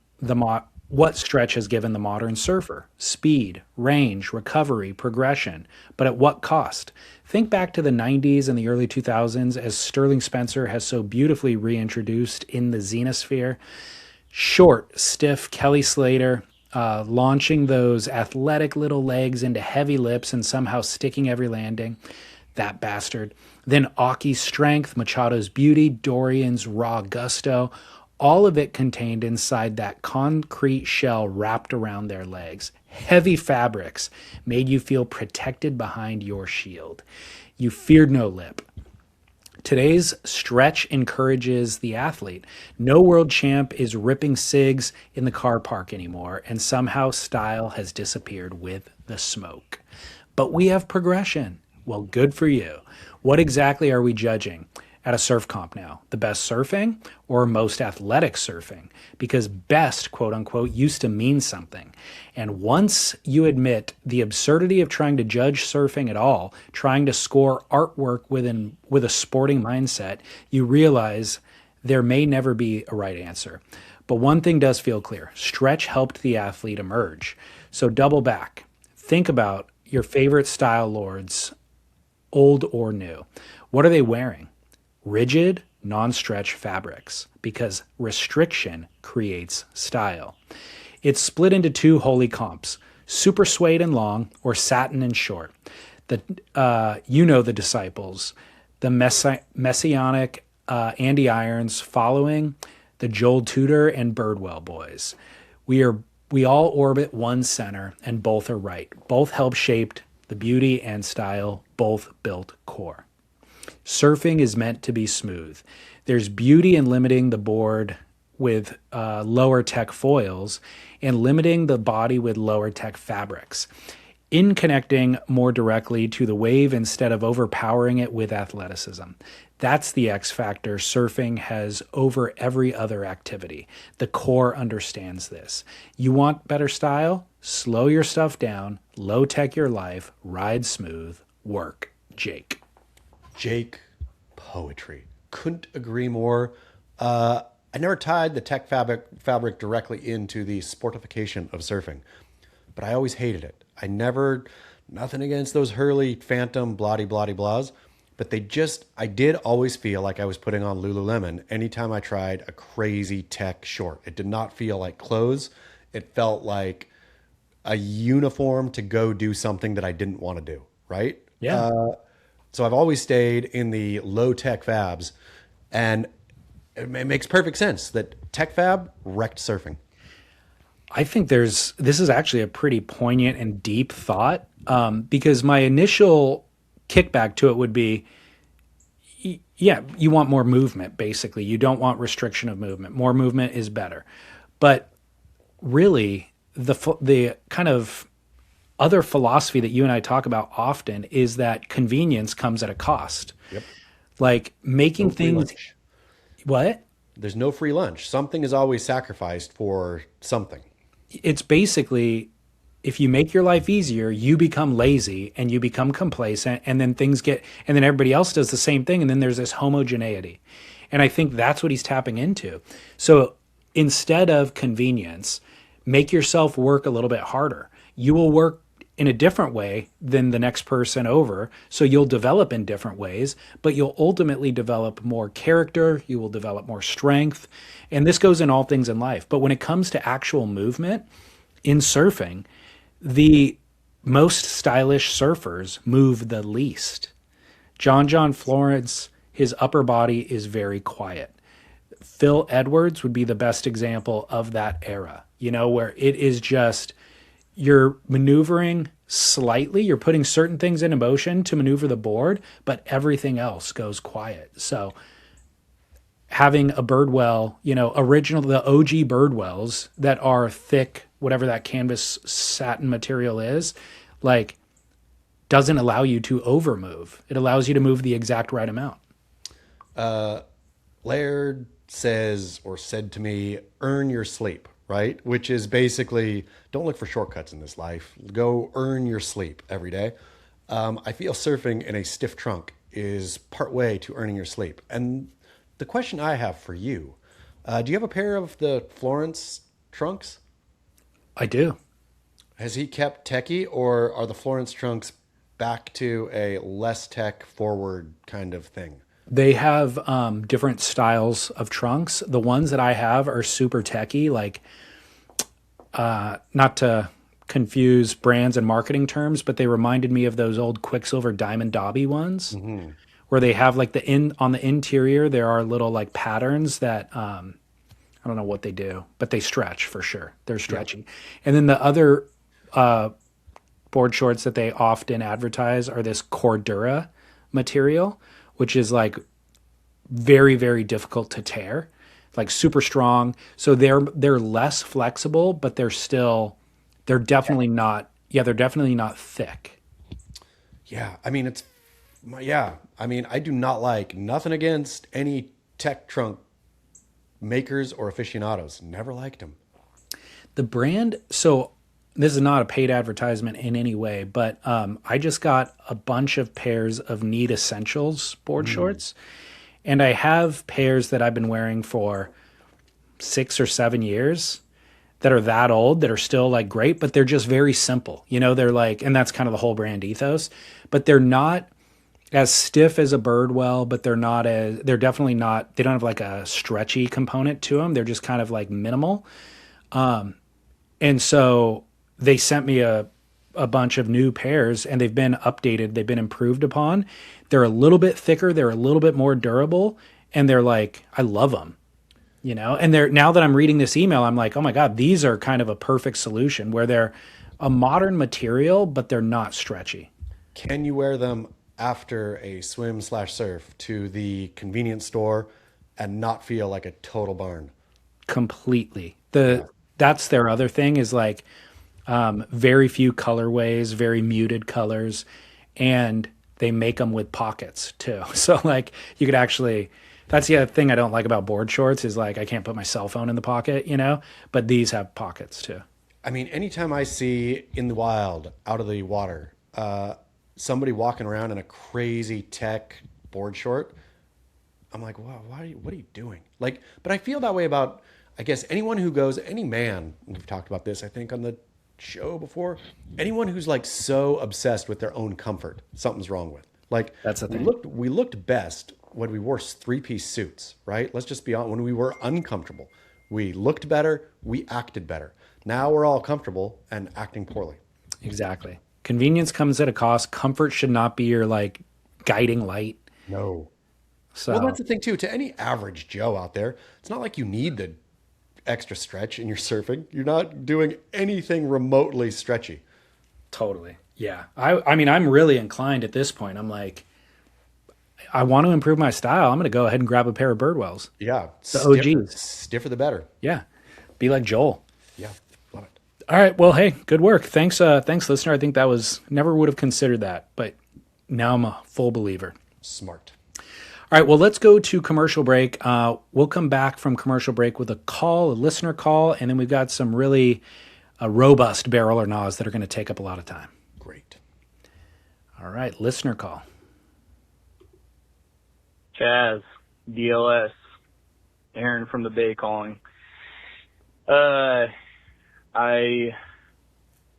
what stretch has given the modern surfer: speed, range, recovery, progression, but at what cost? Think back to the 90s and the early 2000s as Sterling Spencer has so beautifully reintroduced in the Xenosphere. Short, stiff Kelly Slater, launching those athletic little legs into heavy lips and somehow sticking every landing. That bastard. Then Aki's strength, Machado's beauty, Dorian's raw gusto, all of it contained inside that concrete shell wrapped around their legs. Heavy fabrics made you feel protected behind your shield. You feared no lip. Today's stretch encourages the athlete. No world champ is ripping cigs in the car park anymore, and somehow style has disappeared with the smoke. But we have progression. Well, good for you. What exactly are we judging at a surf comp now? The best surfing or most athletic surfing? Because best, quote unquote, used to mean something. And once you admit the absurdity of trying to judge surfing at all, trying to score artwork with a sporting mindset, you realize there may never be a right answer. But one thing does feel clear: stretch helped the athlete emerge. So double back. Think about your favorite style lords, old or new. What are they wearing? Rigid, non-stretch fabrics, because restriction creates style. It's split into two holy comps: super suede and long, or satin and short. The disciples, the messianic Andy Irons following the Joel Tudor and Birdwell boys. We all orbit one center, and both are right. Both help shape the beauty and style. Both built core. Surfing is meant to be smooth. There's beauty in limiting the board with lower tech foils and limiting the body with lower tech fabrics, in connecting more directly to the wave instead of overpowering it with athleticism. That's the X factor surfing has over every other activity. The core understands this. You want better style? Slow your stuff down, low tech your life, ride smooth, work. Jake. Jake, poetry. Couldn't agree more. I never tied the tech fabric directly into the sportification of surfing, but I always hated it. Nothing against those Hurley Phantom bloody blahs, but I did always feel like I was putting on Lululemon anytime I tried a crazy tech short. It did not feel like clothes. It felt like a uniform to go do something that I didn't want to do, right? Yeah. So I've always stayed in the low tech fabs, and it makes perfect sense that tech fab wrecked surfing. I think this is actually a pretty poignant and deep thought, because my initial kickback to it would be, yeah, you want more movement, basically. You don't want restriction of movement. More movement is better. But really, the kind of other philosophy that you and I talk about often is that convenience comes at a cost. Yep. Like making No free things. lunch. What? There's no free lunch. Something is always sacrificed for something. It's basically, if you make your life easier, you become lazy and you become complacent, and then and then everybody else does the same thing, and then there's this homogeneity. And I think that's what he's tapping into. So instead of convenience, make yourself work a little bit harder. You will work in a different way than the next person over. So you'll develop in different ways, but you'll ultimately develop more character. You will develop more strength. And this goes in all things in life. But when it comes to actual movement in surfing, the most stylish surfers move the least. John Florence, his upper body is very quiet. Phil Edwards would be the best example of that era, where it is just, you're maneuvering slightly, you're putting certain things into motion to maneuver the board, but everything else goes quiet. So having a birdwell, original, the OG birdwells that are thick, whatever that canvas satin material is, like, doesn't allow you to over move. It allows you to move the exact right amount. Laird said to me, earn your sleep, right? Which is basically, don't look for shortcuts in this life. Go earn your sleep every day. I feel surfing in a stiff trunk is part way to earning your sleep. And the question I have for you, do you have a pair of the Florence trunks? I do. Has he kept techie, or are the Florence trunks back to a less tech forward kind of thing? They have different styles of trunks. The ones that I have are super techy, like, not to confuse brands and marketing terms, but they reminded me of those old Quicksilver Diamond Dobby ones, where they have like on the interior, there are little like patterns that, I don't know what they do, but they stretch for sure. They're stretchy. Yeah. And then the other board shorts that they often advertise are this Cordura material, which is like very, very difficult to tear, like super strong. So they're less flexible, but they're definitely not thick. Yeah. I mean, I do not like, nothing against any tech trunk makers or aficionados. Never liked them. The brand, so this is not a paid advertisement in any way, but I just got a bunch of pairs of Need Essentials board shorts, and I have pairs that I've been wearing for 6 or 7 years that are that old, that are still like great, but they're just very simple. They're like, and that's kind of the whole brand ethos, but they're not as stiff as a birdwell, but they're definitely not, they don't have like a stretchy component to them. They're just kind of like minimal. And so they sent me a bunch of new pairs, and they've been updated. They've been improved upon. They're a little bit thicker. They're a little bit more durable. And they're like, I love them, and now that I'm reading this email, I'm like, oh my God, these are kind of a perfect solution where they're a modern material, but they're not stretchy. Can you wear them after a swim/surf to the convenience store and not feel like a total barn? Completely. That's their other thing is like, very few colorways, very muted colors, and they make them with pockets too. So like you could actually, that's the other thing I don't like about board shorts is like I can't put my cell phone in the pocket, but these have pockets too. I mean, anytime I see in the wild, out of the water, somebody walking around in a crazy tech board short, I'm like, wow, what are you doing? Like, but I feel that way about, I guess, anyone who goes, any man, we've talked about this, I think, on the show before, anyone who's like so obsessed with their own comfort, something's wrong with. Like, that's the thing. We looked best when we wore 3-piece suits, right? Let's just be honest. When we were uncomfortable, we looked better, we acted better. Now we're all comfortable and acting poorly. Exactly. Convenience comes at a cost. Comfort should not be your like guiding light. No. So well, that's the thing too. To any average Joe out there, it's not like you need the extra stretch in your surfing. You're not doing anything remotely stretchy. Totally. Yeah. I mean, I'm really inclined at this point. I'm like, I want to improve my style. I'm going to go ahead and grab a pair of birdwells. Yeah. The OGs. Stiffer the better. Yeah. Be like Joel. Yeah. Love it. All right. Well, hey, good work. Thanks, listener. I think that was, never would have considered that, but now I'm a full believer. Smart. All right, well, let's go to commercial break. We'll come back from commercial break with a listener call, and then we've got some really robust barrel or gnaws that are going to take up a lot of time. Great. All right, listener call. Chaz, DLS, Aaron from the Bay calling. I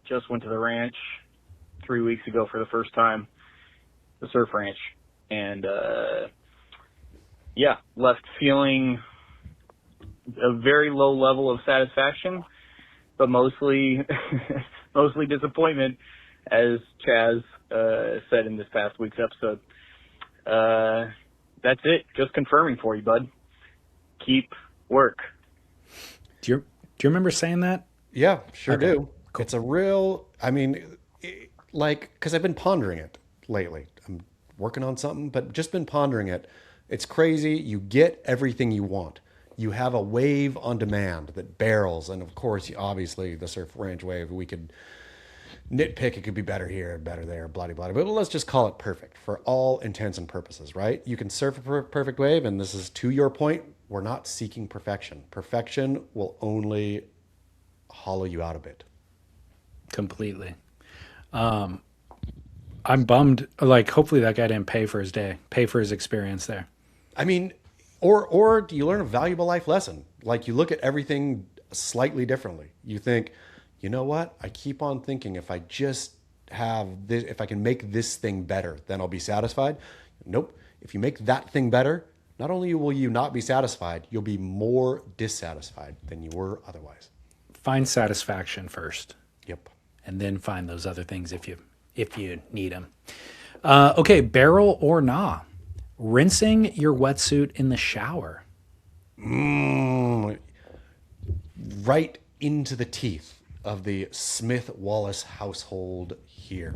just went to the ranch 3 weeks ago for the first time, the surf ranch, and left feeling a very low level of satisfaction, but mostly disappointment, as Chaz said in this past week's episode. That's it. Just confirming for you, bud. Keep work. Do you remember saying that? Yeah, sure Okay, do. cool. It's a real, because I've been pondering it lately. I'm working on something, but just been pondering it. It's crazy. You get everything you want. You have a wave on demand that barrels. And of course, obviously, the Surf Ranch wave, we could nitpick. It could be better here, better there, blah, blah, blah. But let's just call it perfect for all intents and purposes, right? You can surf a perfect wave. And this is to your point. We're not seeking perfection. Perfection will only hollow you out a bit. Completely. I'm bummed. Like, hopefully that guy didn't pay for his experience there. I mean, or you learn a valuable life lesson. Like, you look at everything slightly differently. You think, you know what? I keep on thinking if I just have this, if I can make this thing better, then I'll be satisfied. Nope. If you make that thing better, not only will you not be satisfied, you'll be more dissatisfied than you were otherwise. Find satisfaction first. Yep. And then find those other things if you need them. Okay, barrel or nah. Rinsing your wetsuit in the shower. Right into the teeth of the Smith Wallace household here.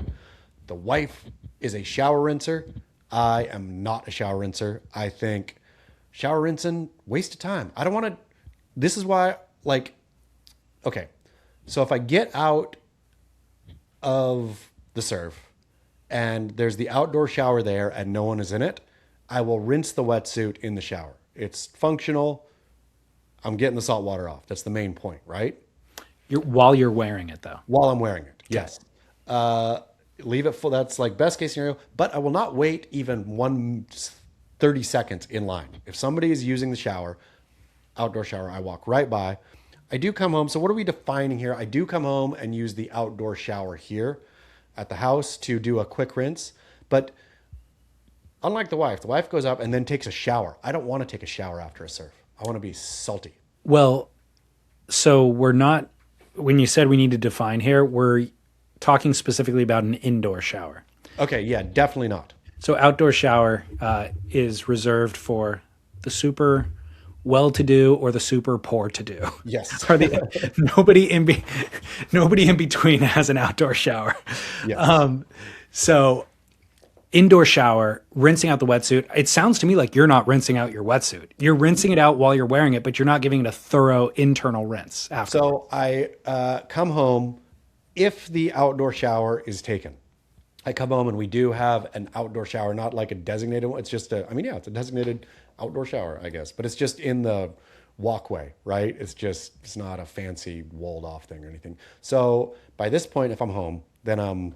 The wife is a shower rinser. I am not a shower rinser. I think shower rinsing, waste of time. I don't want to. This is why, like, okay. So if I get out of the surf and there's the outdoor shower there and no one is in it, I will rinse the wetsuit in the shower. It's functional. I'm getting the salt water off. That's the main point, right? While you're wearing it, though. While I'm wearing it, yes. Leave it full. That's like best case scenario. But I will not wait even 30 seconds in line. If somebody is using the shower, outdoor shower, I walk right by. I do come home. So what are we defining here? I do come home and use the outdoor shower here at the house to do a quick rinse. But unlike the wife goes up and then takes a shower. I don't want to take a shower after a surf. I want to be salty. Well, so we're not, when you said we need to define here, we're talking specifically about an indoor shower. Okay, yeah, definitely not. So outdoor shower is reserved for the super well-to-do or the super poor-to-do. Yes. Nobody in between has an outdoor shower. Yes. So indoor shower, rinsing out the wetsuit. It sounds to me like you're not rinsing out your wetsuit. You're rinsing it out while you're wearing it, but you're not giving it a thorough internal rinse after. So I come home if the outdoor shower is taken. I come home and we do have an outdoor shower, not like a designated one. It's just it's a designated outdoor shower, I guess, but it's just in the walkway, right? It's not a fancy walled off thing or anything. So by this point, if I'm home, then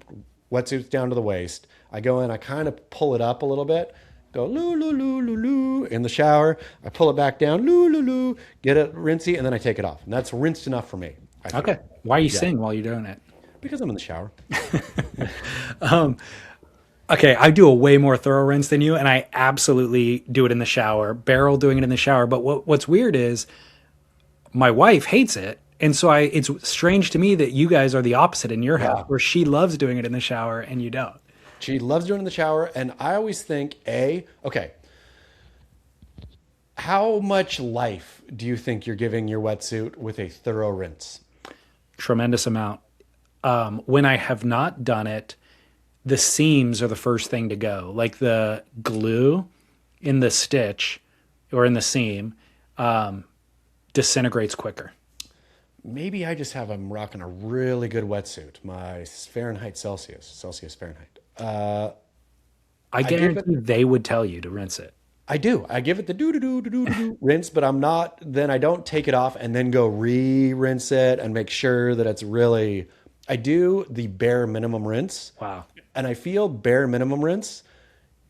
wetsuit's down to the waist. I go in, I kind of pull it up a little bit, go loo, loo, loo, loo, loo in the shower. I pull it back down, loo, loo, loo, get it rinsy, and then I take it off. And that's rinsed enough for me. Okay. Why are you sing while you're doing it? Because I'm in the shower. Okay, I do a way more thorough rinse than you, and I absolutely do it in the shower. Beryl doing it in the shower. But what's weird is my wife hates it. And so it's strange to me that you guys are the opposite in your house, where she loves doing it in the shower and you don't. She loves doing it in the shower. And I always think, okay, how much life do you think you're giving your wetsuit with a thorough rinse? Tremendous amount. When I have not done it, the seams are the first thing to go. Like the glue in the stitch or in the seam disintegrates quicker. Maybe I'm rocking a really good wetsuit. My Fahrenheit Celsius Fahrenheit. I guarantee they would tell you to rinse it. I do. I give it the do rinse, but then I don't take it off and then go re-rinse it and make sure that it's really, I do the bare minimum rinse. Wow. And I feel bare minimum rinse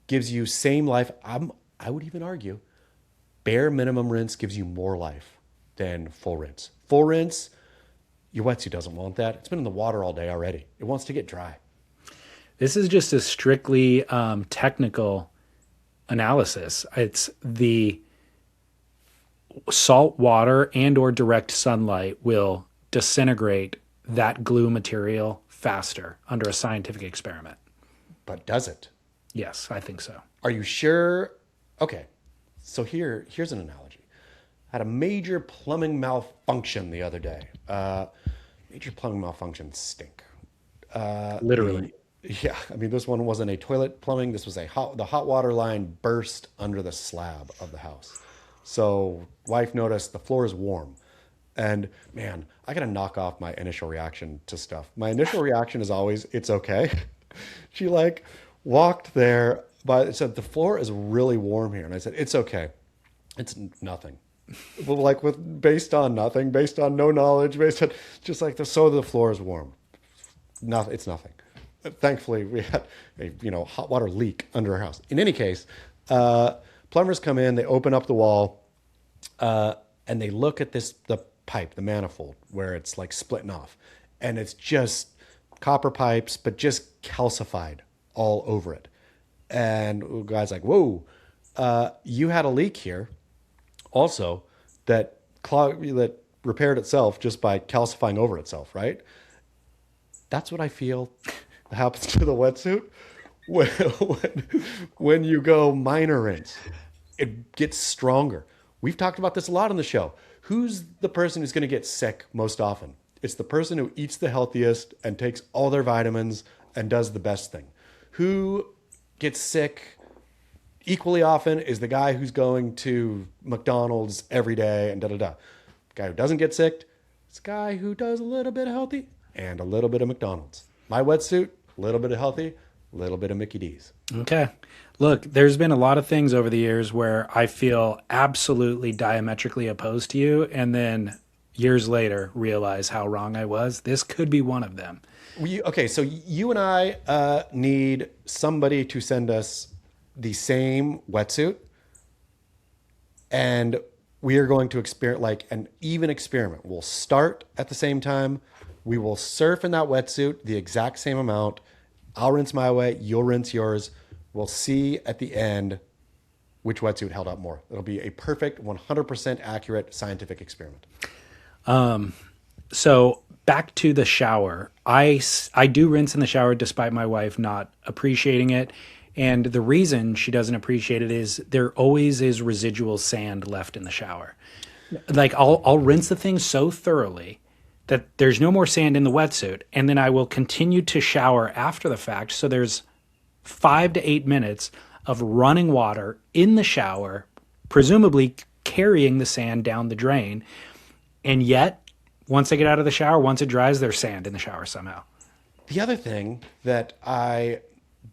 gives you same life. I would even argue bare minimum rinse gives you more life than full rinse. Full rinse, your wetsuit doesn't want that. It's been in the water all day already. It wants to get dry. This is just a strictly technical analysis. It's the salt water and or direct sunlight will disintegrate that glue material faster under a scientific experiment. But does it? Yes, I think so. Are you sure? Okay. So here's an analogy. I had a major plumbing malfunction the other day. Major plumbing malfunctions stink. Literally. Yeah, I mean, this one wasn't a toilet plumbing. This was the hot water line burst under the slab of the house. So wife noticed the floor is warm. And man, I gotta knock off my initial reaction to stuff. My initial reaction is always, it's okay. She like walked there, but said, the floor is really warm here. And I said, it's okay. It's nothing. Well, like based on nothing, based on no knowledge, based on just like the floor is warm. Nothing. It's nothing. Thankfully, we had a hot water leak under our house. In any case, plumbers come in, they open up the wall, and they look at the pipe, the manifold, where it's like splitting off, and it's just copper pipes, but just calcified all over it. And the guy's like, "Whoa, you had a leak here, also that repaired itself just by calcifying over itself, right?" That's what I feel happens to the wetsuit when you go minor rinse. It gets stronger. We've talked about this a lot on the show. Who's the person who's going to get sick most often? It's the person who eats the healthiest and takes all their vitamins and does the best thing. Who gets sick equally often is the guy who's going to McDonald's every day and da-da-da. The guy who doesn't get sick is the guy who does a little bit of healthy and a little bit of McDonald's. My wetsuit, a little bit of healthy, a little bit of Mickey D's. Okay. Look, there's been a lot of things over the years where I feel absolutely diametrically opposed to you, and then years later realize how wrong I was. This could be one of them. Okay, so you and I need somebody to send us the same wetsuit, and we are going to experiment, like an even experiment. We'll start at the same time. We will surf in that wetsuit the exact same amount. I'll rinse my way, you'll rinse yours. We'll see at the end which wetsuit held up more. It'll be a perfect, 100% accurate scientific experiment. So back to the shower. I do rinse in the shower despite my wife not appreciating it. And the reason she doesn't appreciate it is there always is residual sand left in the shower. Like I'll rinse the thing so thoroughly that there's no more sand in the wetsuit, and then I will continue to shower after the fact. So there's 5 to 8 minutes of running water in the shower, presumably carrying the sand down the drain. And yet, once I get out of the shower, once it dries, there's sand in the shower somehow. The other thing that I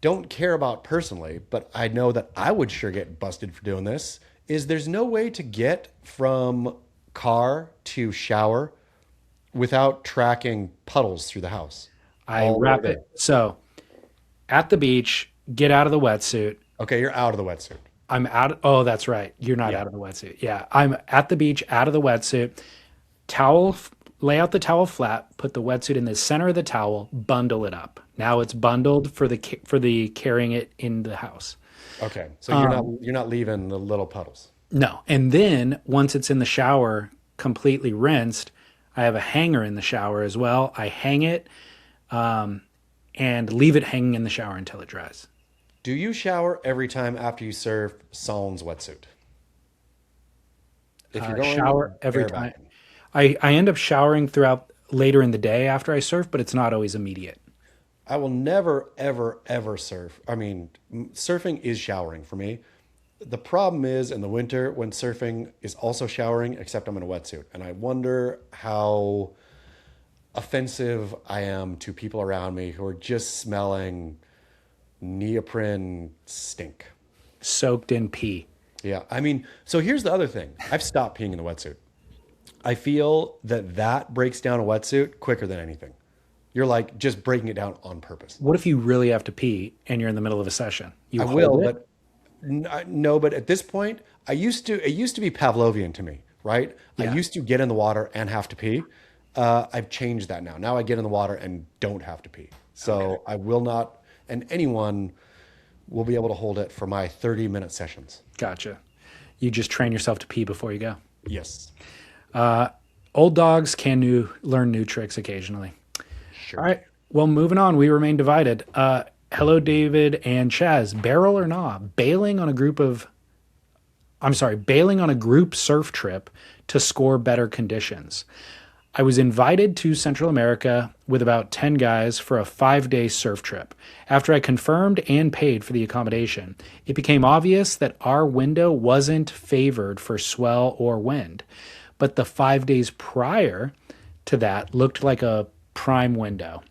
don't care about personally, but I know that I would sure get busted for doing this, is there's no way to get from car to shower without tracking puddles through the house. I wrap it. So at the beach, get out of the wetsuit. Okay, you're out of the wetsuit. I'm out. Oh, that's right. You're not out of the wetsuit. Yeah. I'm at the beach, out of the wetsuit. Towel, lay out the towel flat, put the wetsuit in the center of the towel, bundle it up. Now it's bundled for the carrying it in the house. Okay. So you're not leaving the little puddles. No. And then once it's in the shower, completely rinsed, I have a hanger in the shower as well. I hang it and leave it hanging in the shower until it dries. Do you shower every time after you surf Solon's wetsuit? If you're going shower every time. I end up showering throughout later in the day after I surf, but it's not always immediate. I will never, ever, ever surf. I mean, surfing is showering for me. The problem is in the winter when surfing is also showering, except I'm in a wetsuit. And I wonder how offensive I am to people around me who are just smelling neoprene stink. Soaked in pee. Yeah. I mean, so here's the other thing. I've stopped peeing in the wetsuit. I feel that breaks down a wetsuit quicker than anything. You're like just breaking it down on purpose. What if you really have to pee and you're in the middle of a session? I will, but no, but at this point, it used to be Pavlovian to me, right? Yeah. I used to get in the water and have to pee. I've changed that now. Now I get in the water and don't have to pee. So okay. I will not, and anyone will be able to hold it for my 30-minute sessions. Gotcha. You just train yourself to pee before you go. Yes. Old dogs can learn new tricks occasionally. Sure. All right. Well, moving on. We remain divided. Hello, David and Chaz. Barrel or not? Bailing on a group surf trip to score better conditions. I was invited to Central America with about 10 guys for a 5-day surf trip. After I confirmed and paid for the accommodation, it became obvious that our window wasn't favored for swell or wind. But the 5 days prior to that looked like a prime window.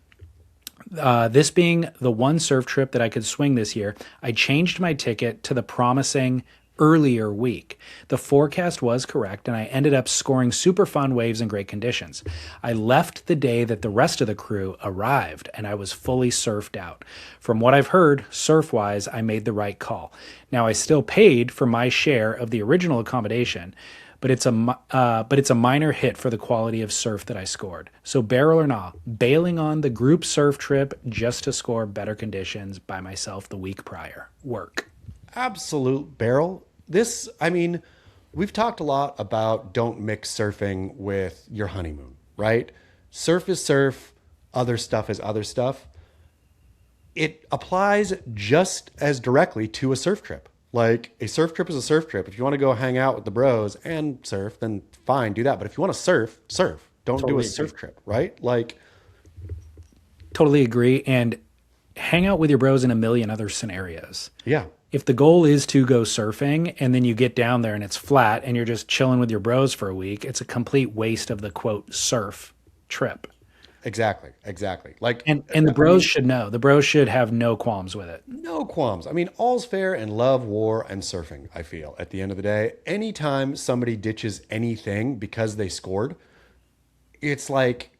This being the one surf trip that I could swing this year, I changed my ticket to the promising earlier week. The forecast was correct, and I ended up scoring super fun waves in great conditions. I left the day that the rest of the crew arrived, and I was fully surfed out. From what I've heard, surf-wise, I made the right call. Now, I still paid for my share of the original accommodation, but it's a minor hit for the quality of surf that I scored. So barrel or not, bailing on the group surf trip just to score better conditions by myself the week prior. Work. Absolute barrel. We've talked a lot about don't mix surfing with your honeymoon, right? Surf is surf, other stuff is other stuff. It applies just as directly to a surf trip. Like, a surf trip is a surf trip. If you want to go hang out with the bros and surf, then fine, do that. But if you want to surf, surf. Don't do a surf trip, right? Like, totally agree. And hang out with your bros in a million other scenarios. yeah. If the goal is to go surfing and then you get down there and it's flat and you're just chilling with your bros for a week, it's a complete waste of the quote surf trip. Exactly. Like, And the bros should know. The bros should have no qualms with it. no qualms. I mean, all's fair in love, war, and surfing, I feel, at the end of the day. Anytime somebody ditches anything because they scored, it's like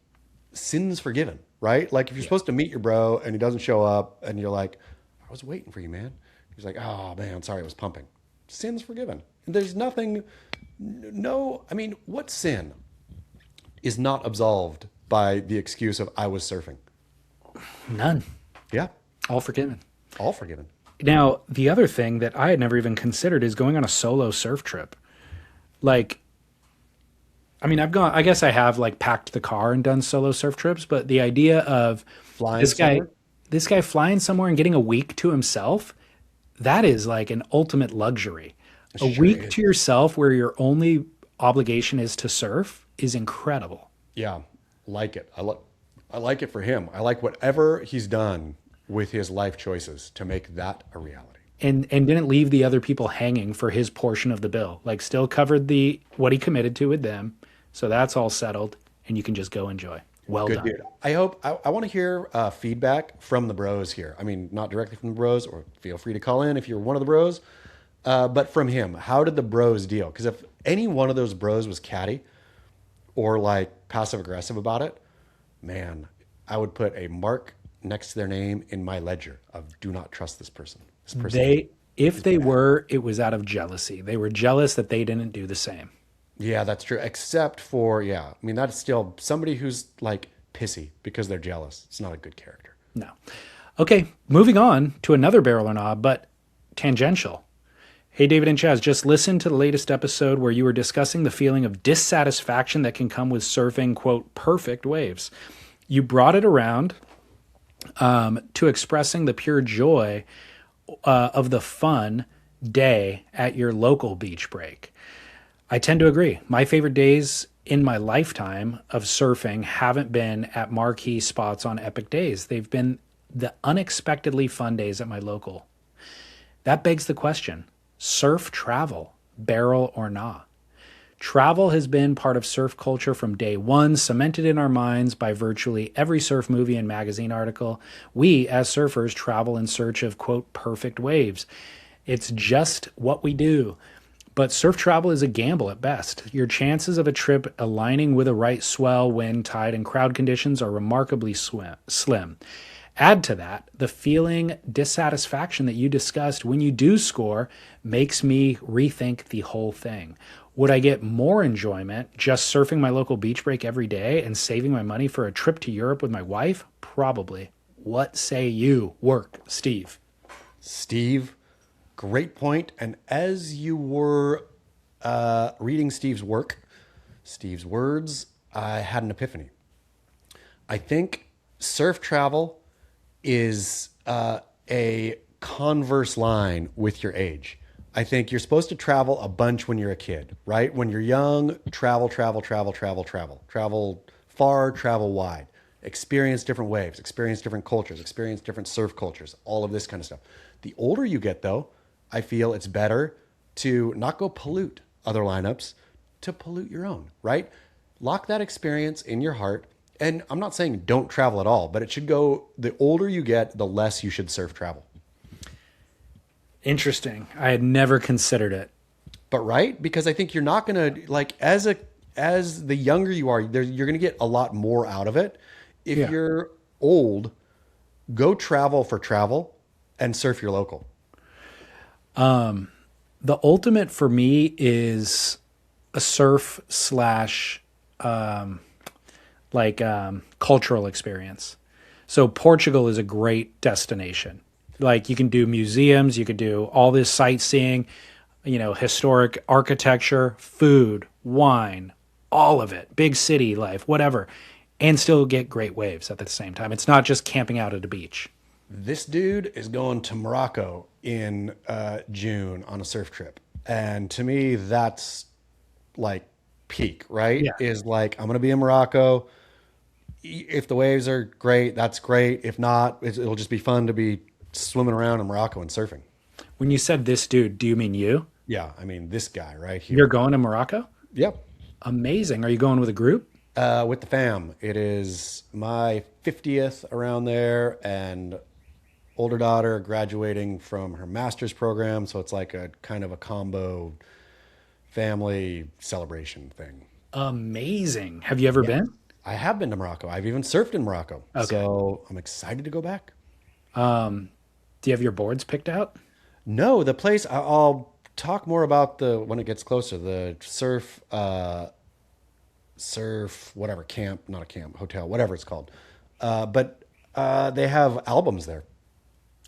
sin's forgiven, right? Like, if you're supposed to meet your bro and he doesn't show up and you're like, I was waiting for you, man. He's like, oh, man, sorry, I was pumping. Sin's forgiven. And there's nothing, what sin is not absolved by the excuse of I was surfing? None. Yeah. All forgiven. All forgiven. Now, the other thing that I had never even considered is going on a solo surf trip. Like, I guess I have like packed the car and done solo surf trips, but the idea of Flying this guy flying somewhere and getting a week to himself, that is like an ultimate luxury. A week to yourself where your only obligation is to surf is incredible. Yeah. Like it. I like it for him. I like whatever he's done with his life choices to make that a reality. And didn't leave the other people hanging for his portion of the bill. Like, still covered what he committed to with them. So that's all settled and you can just go enjoy. Well Good done. dude. I want to hear feedback from the bros here. I mean, not directly from the bros, or feel free to call in if you're one of the bros, but from him. How did the bros deal? Because if any one of those bros was catty or like passive aggressive about it, man, I would put a mark next to their name in my ledger of do not trust this person. If they were, it was out of jealousy. They were jealous that they didn't do the same. Yeah, that's true. Except for, that's still somebody who's like pissy because they're jealous. It's not a good character. No. Okay, moving on to another barrel or knob, but tangential. Hey, David and Chaz, just listen to the latest episode where you were discussing the feeling of dissatisfaction that can come with surfing, quote, perfect waves. You brought it around to expressing the pure joy of the fun day at your local beach break. I tend to agree. My favorite days in my lifetime of surfing haven't been at marquee spots on epic days. They've been the unexpectedly fun days at my local. That begs the question, surf travel, barrel or not? Travel has been part of surf culture from day one, cemented in our minds by virtually every surf movie and magazine article. We, as surfers, travel in search of, quote, perfect waves. It's just what we do. But surf travel is a gamble at best. Your chances of a trip aligning with a right swell, wind, tide, and crowd conditions are remarkably slim. Add to that, the feeling dissatisfaction that you discussed when you do score makes me rethink the whole thing. Would I get more enjoyment just surfing my local beach break every day and saving my money for a trip to Europe with my wife? Probably. What say you? Work, Steve. Steve, great point. And as you were reading Steve's words, I had an epiphany. I think surf travel is a converse line with your age. I think you're supposed to travel a bunch when you're a kid, right? When you're young, travel far travel wide, experience different waves, experience different cultures, experience different surf cultures, all of this kind of stuff. The older you get, though, I feel it's better to not go pollute other lineups, to pollute your own, right? Lock that experience in your heart. And I'm not saying don't travel at all, but it should go, the older you get, the less you should surf travel. Interesting. I had never considered it. But right? Because I think you're not going to, like, as the younger you are, you're going to get a lot more out of it. If you're old, go travel for travel and surf your local. The ultimate for me is a surf / cultural experience. So Portugal is a great destination. Like, you can do museums, you could do all this sightseeing, historic architecture, food, wine, all of it, big city life, whatever, and still get great waves at the same time. It's not just camping out at a beach. This dude is going to Morocco in June on a surf trip. And to me, that's like peak, right? Yeah. Is like, I'm going to be in Morocco. If the waves are great, that's great. If not, it'll just be fun to be swimming around in Morocco and surfing. When you said this dude, do you mean you? Yeah, I mean, this guy right here. You're going to Morocco? Yep. Amazing. Are you going with a group? With the fam. It is my 50th around there, and older daughter graduating from her master's program. So it's like a kind of a combo family celebration thing. Amazing. Have you ever been? I have been to Morocco. I've even surfed in Morocco. Okay. So I'm excited to go back. Do you have your boards picked out? No, the place, I'll talk more about when it gets closer, the surf, whatever, camp, not a camp, hotel, whatever it's called. But they have albums there.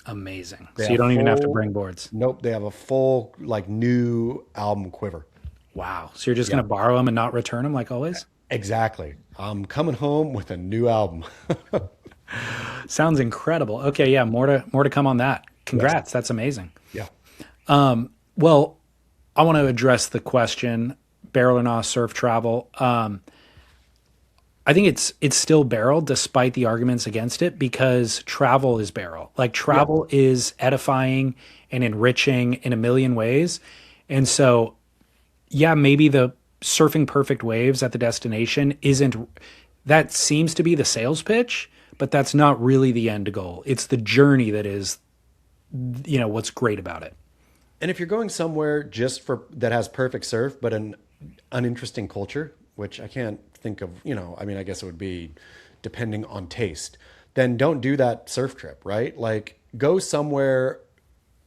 Amazing. So you don't even have to bring boards. Nope. They have a full, new album quiver. Wow. So you're just going to borrow them and not return them like always? Exactly. I'm coming home with a new album. Sounds incredible. Okay. Yeah. More to come on that. Congrats. That's amazing. Yeah. Well, I want to address the question, barrel or not surf travel. I think it's still barrel despite the arguments against it, because travel is barrel. Like, travel is edifying and enriching in a million ways. And so, yeah, maybe the surfing perfect waves at the destination that seems to be the sales pitch, but that's not really the end goal. It's the journey that is, what's great about it. And if you're going somewhere that has perfect surf, but an uninteresting culture, which I can't think of, I guess it would be depending on taste, then don't do that surf trip, right? Like, go somewhere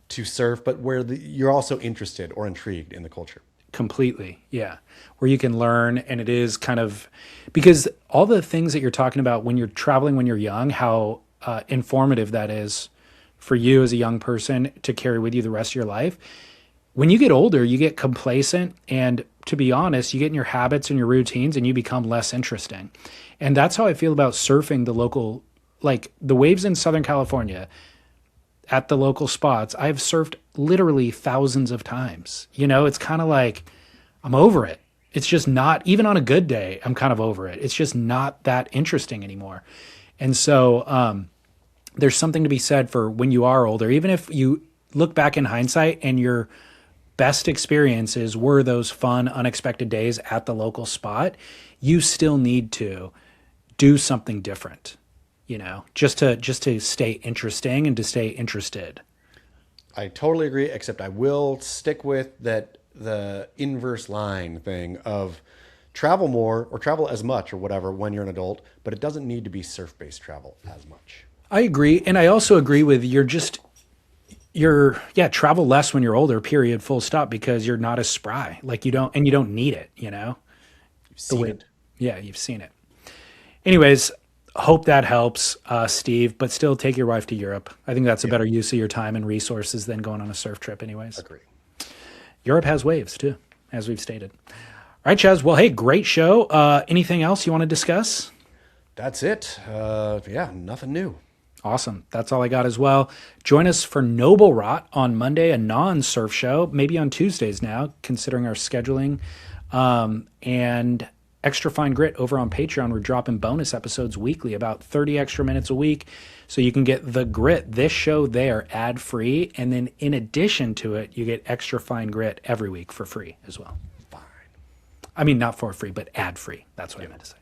to surf, but where you're also interested or intrigued in the culture. Completely. Yeah. Where you can learn. And it is kind of, because all the things that you're talking about when you're traveling, when you're young, how informative that is for you as a young person to carry with you the rest of your life. When you get older, you get complacent, and to be honest, you get in your habits and your routines and you become less interesting. And that's how I feel about surfing the local, like the waves in Southern California at the local spots. I've surfed literally thousands of times. It's kind of like, I'm over it. It's just not, even on a good day, I'm kind of over it. It's just not that interesting anymore. And so there's something to be said for when you are older, even if you look back in hindsight and your best experiences were those fun, unexpected days at the local spot, you still need to do something different, just to stay interesting and to stay interested. I totally agree, except I will stick with the inverse line thing of travel more or travel as much or whatever when you're an adult, but it doesn't need to be surf-based travel as much. I agree. And I also agree with travel less when you're older, period, full stop, because you're not as spry. Like, you don't need it, You've seen it. Yeah, you've seen it. Anyways, hope that helps, Steve, but still take your wife to Europe. I think that's a better use of your time and resources than going on a surf trip anyways. Agree. Europe has waves too, as we've stated. All right, Chaz. Well, hey, great show. Anything else you want to discuss? That's it. Nothing new. Awesome. That's all I got as well. Join us for Noble Rot on Monday, a non-surf show, maybe on Tuesdays now, considering our scheduling. And Extra Fine Grit over on Patreon. We're dropping bonus episodes weekly, about 30 extra minutes a week. So you can get The Grit, this show there, ad-free. And then in addition to it, you get Extra Fine Grit every week for free as well. Fine. I mean, not for free, but ad-free. That's what I meant to say.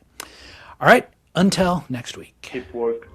All right. Until next week. Keep work.